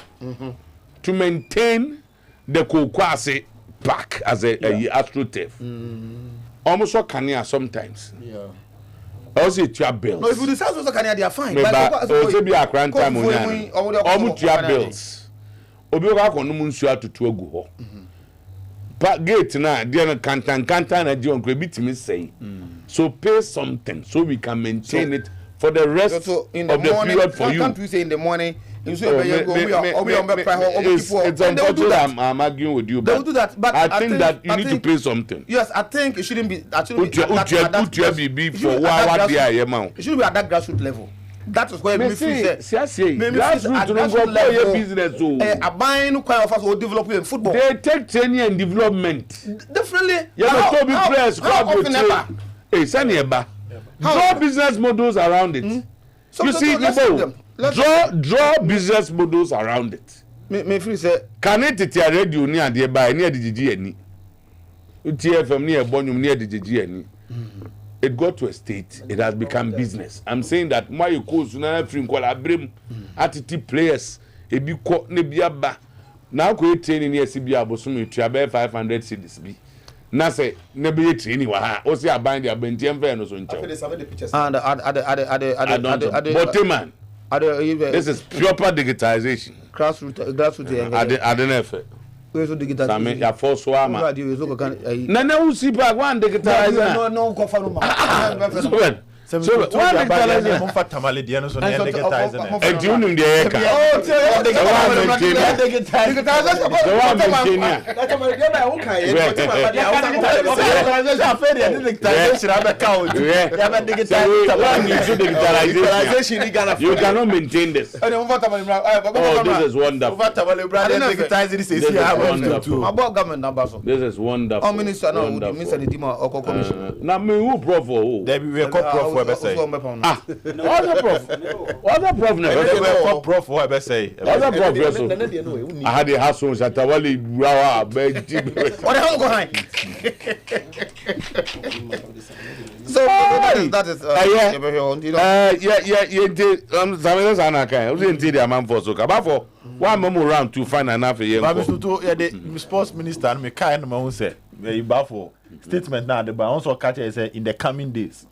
to maintain the Kokwase Park as a AstroTurf. Almost so can sometimes. Yeah. Also, it's your bills. No, if you decide to can they are fine. But also be a grand time on almost your bills. Obioga kono munsu atutu agu ho. But gate na there na kantan na John kwe bitimi say. So pay something so we can maintain it for the rest so in of the morning, period for you. Can't we say in the morning? It's unfortunate I'm arguing with you, but they will do that. But I think that you need to pay something. Yes, I think it shouldn't be. It shouldn't be at that grassroots level. That is where me feel say grassroots business. Buying quite of us will develop in football. They take training and development. Definitely. Yeah, but players hey, Sanieba. Draw business models around it. You see, draw business models around it. Me free say can it tell radio near the by near the GG TFM near Bonum near the GG. It got to a state, it has become business. I'm saying that my you coach na free kwala brim attitude players e bi ko ne biaba na ko training near CBA bosom you 500 cedis bi. Na say ne be training wa ha o say aban dia bentiem fe no so nche. And this is proper digitization. Grassroots. I don't know if We so digitalization. Ya force wa ma. Nana usi pa one digitalization. No go for no ma. So one digitalization mo fa tamale dia no so na digitalization. E di unum dia ka. Oh, digitalization. You cannot maintain this. Oh, this is wonderful. This is wonderful. Oh, minister no, minister the Dima or commission. Na me who prof for? There we prof for be say. Other prof never prof for be say. Other prof also. I had the house on Shatawali Rawa Beji. What the hell go high? So that is one moment round to find an affair. The sports minister and me kind of say very baffle statement now the also catch say in the coming days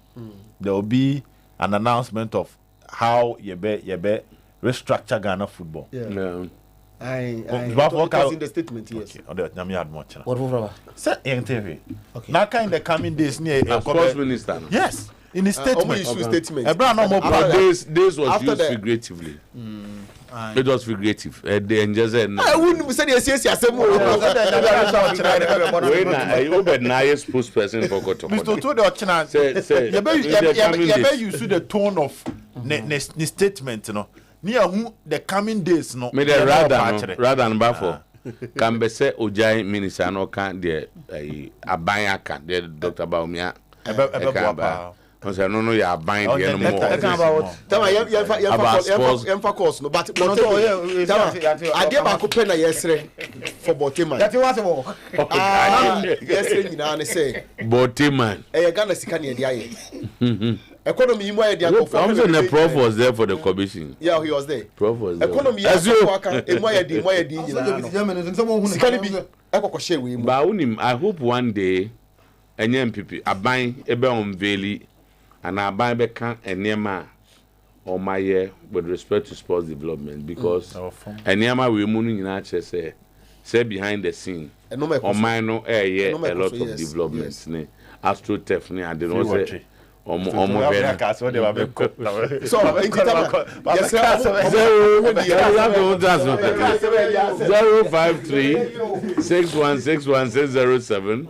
there will be an announcement of how you be restructure Ghana football. Yeah. I in the statement, yes. Okay. What say okay. Now kind the coming days near sports minister. Yes. In the statement. Statement. This was used figuratively. It was figurative. The engineer. I wouldn't say yes. You bet nice spokesperson for Koto. Mr. Todo chance. Say. You see the tone of the statement, you know. Near who the coming days, no. Me the rather than bafo. Can be say Ojai minister no can the abaya can the Dr. Baumia. I say no you are buying the anymore. About course no but I dey back open na yesterday for Boteman. That was all. Yesterday nyina say Boteman. Ghana sika na dia ye. Economy mo dia go for. I'm saying the prof was there for the commission. Yeah, he was there. Prof was there. Economy ya so aka mo ya di nyina. Sika ni bi ekoko share we mu. Ba unim I hope one day enye MPP aban ebe unveil and aban be kan enema or my year with respect to sports development because enema we mu nyina che say behind the scene or mine no a lot of developments ne AstroTurf ne and no say omo vera so they were so 053-616-107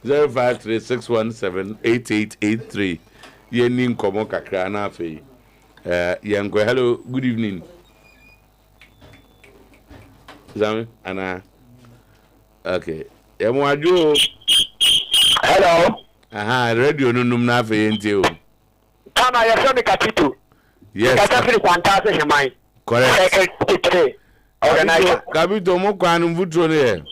053-617-8883 yenin komo kakra na afei yenko hello good evening Zami, Anna. Okay. Yamwaju. Hello. Aha, radio no num na fe ntio. Tama ya so me kapitu. Yes. Katafiri kwantase hemai. Correct. Organizer. Kabito mo kwanu mvutro ne.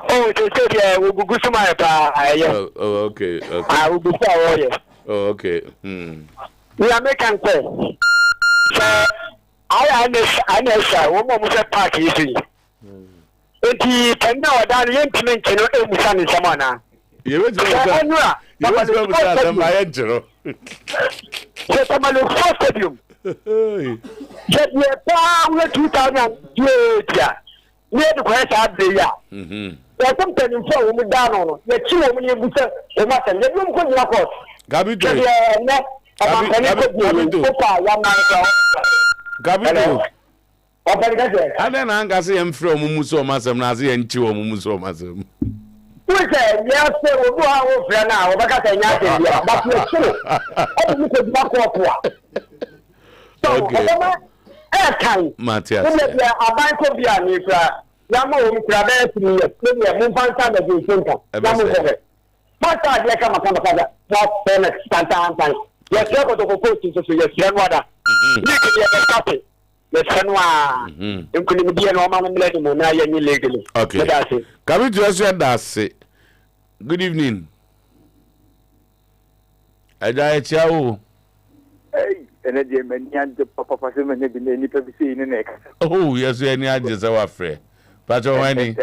Oh, to say there we gugu suma pa aye. Oh, okay. Okay. Ah, we gugu awoye. Oh, okay. We are making say. So I understand wo mo say park yi si. Enti penna odan yentiment no emusa ne samana. Yewe tsa ba ya jiro. Se tamalo stadium. Jet ye pa we 2000 year. Near the question de ya. There's something in front of me down on. The two of me busa e ma se le dum ko na ko. Gabito. Gabito. Ada na anga se yem frɛ omumu so masem na se yen chi omumu so masem. We say yes se obu ha wo frɛ na wo baka se nya se bia ba se so. Obu ko ba ko po. Okay. Airtime. Matthias. We aban ko bia ni fra. Yama wo mi kra be tini ye. Me mo fansa da bi senka. Yama ko be. Mata dia kama na payment tantan. Yes, you go to coach so yes, you wada. Ni ke dia be yes, sanwa. Nkuni bi no ma mele mo na ya ni legally. Okay. Can we just share that? Good evening. Aja Chiao. Hey, energy man yan papa se me bi ni pa bi se ni na ka. Oh, yes, we any aje se wa frɛ. Pacho wani.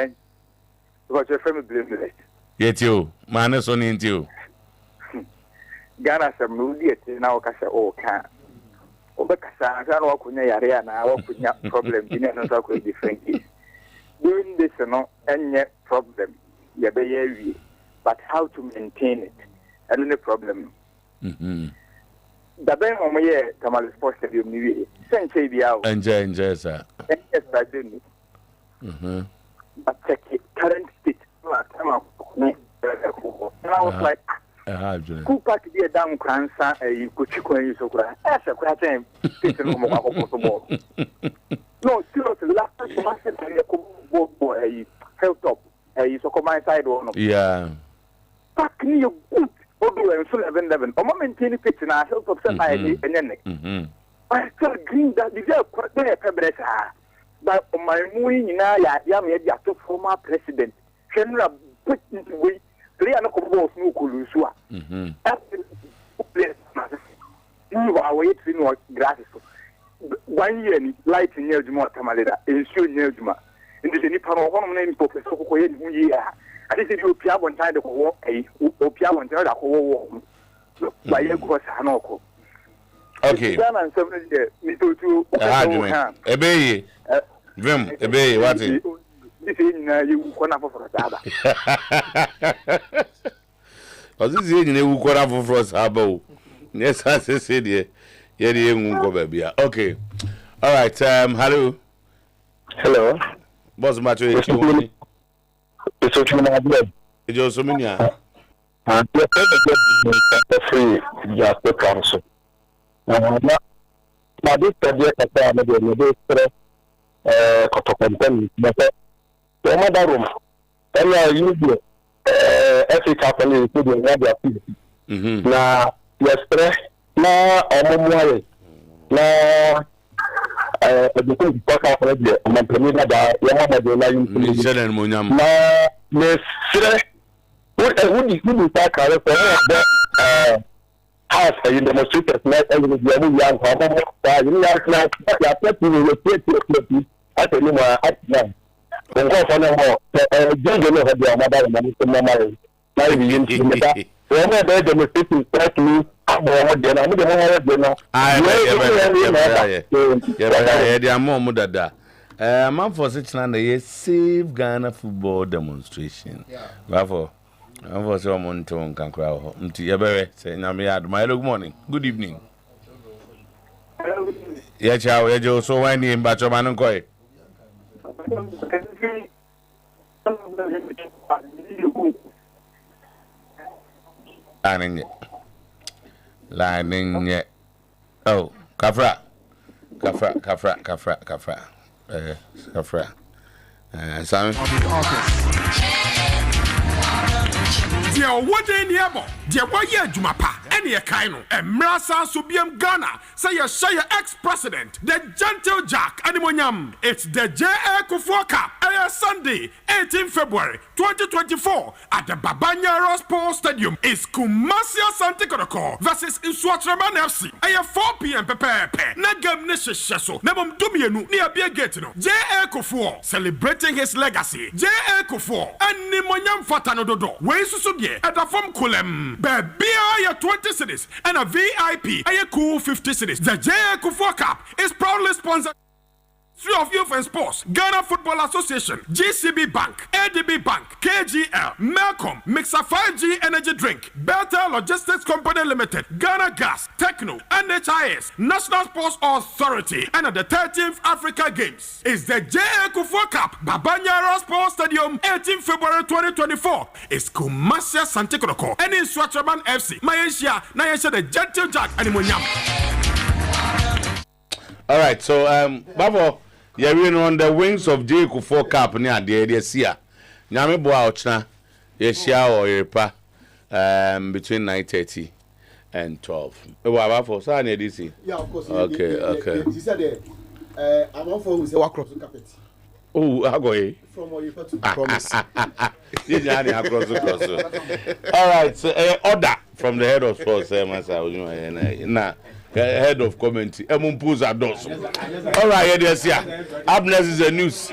What your friend blame. Yet you, man so ni nti o. Ghana some idiot na o kasa o ka. O be kasa na o kunya yare na o kunya problem bi na so ko different. Doing this no any problem ya be ye but how to maintain it and the problem. Da ben o mo ye Tamale Sports Stadium ni wi. Sense bi awo. Enjoy sir. Yes, I do. But check it current state. And I was like, who party be a damn cancer? You could chicken you so cry. As a question, no, seriously, last time I said, I felt up. I so come my side one. Yeah. Back me you good. Odo and so 11. O maintain it in our health of society and then. I still green that the girl quite there. But my moving in a yam yet to former president. General put into way. Play an occupable no Kulusua. You are waiting what grass. 1 year light in Yeljuma Tamaleda, ensure Yeljuma. In the Nippon of one name Professor Koya. I think you Pia one time to walk a Pia one time to walk by your course Hanoko. Okay. Ebe Vim, ebe what is you corner for Saba. Was this in a corner for Sabo? Yes, I said, yeah, baby. Okay. All right. Hello. Hello. Boss Macho. It's okay, my blood. It's also Minia. And the free just the council. Now, this idea that Kotokonten, but another room. And I use every couple is doing their activity. Now, yesterday, now, I'm now, everything back up already. I'm planning that Yamada, now, yesterday, would you start correct? House in the demonstrators met and with the young Save Ghana football demonstration. I'm for someone to Kankra. Good morning. Good evening. Yeah, chow, yeah, so when you batch of Manankoi. Lining yet. Oh, Kafra. Sam. Dear what in Yabo, dear what year Jumapa, any a kaino, and Mrasa Subiam Ghana, say a shire ex-president, the gentle Jack Animonyam. It's the J.A. Kufuor Cup, Sunday, 18 February 2024, at the Babanya Sports Stadium. It's Kumasi Asante Kotoko versus Nswatraman FC. 4 p.m. Pepe, Nagam Nesheso, Nebum Dumienu, near Beer Getino. J.A. Kufuor, celebrating his legacy. J.A. Kufuor, and Nimonyam Fatanododo, Wesusubie, at the Form Kulem, Beer 20 cities, and a VIP, a cool 50 cities. The J.A. Kufuor Cup is proudly sponsored. Three of Youth and Sports, Ghana Football Association, GCB Bank, ADB Bank, KGL, Malcolm, Mixer 5G Energy Drink, Belter Logistics Company Limited, Ghana Gas, Techno, NHIS, National Sports Authority, and at the 13th Africa Games. It's the J.A. Kufuor Cup, Babanyara Sports Stadium, 18 February 2024. It's Kumasi Asante Kotoko, and in Swatraman FC, Malaysia, Nayesha the Gentle Jack, and Imonyam. All right, so Babo, you're on the wings of J. Kufuor Cup near the Asia. Nyame Boa Ochna, Yesia or Yepa, between 9:30 and 12. For Sunday, DC. Yeah, of course. Okay. He said, I'm on for the across the carpet. Oh, I go here. From what you to promise. All right, so order from the head of sports, head of commentary. All right, yes, yeah. Up next is the news.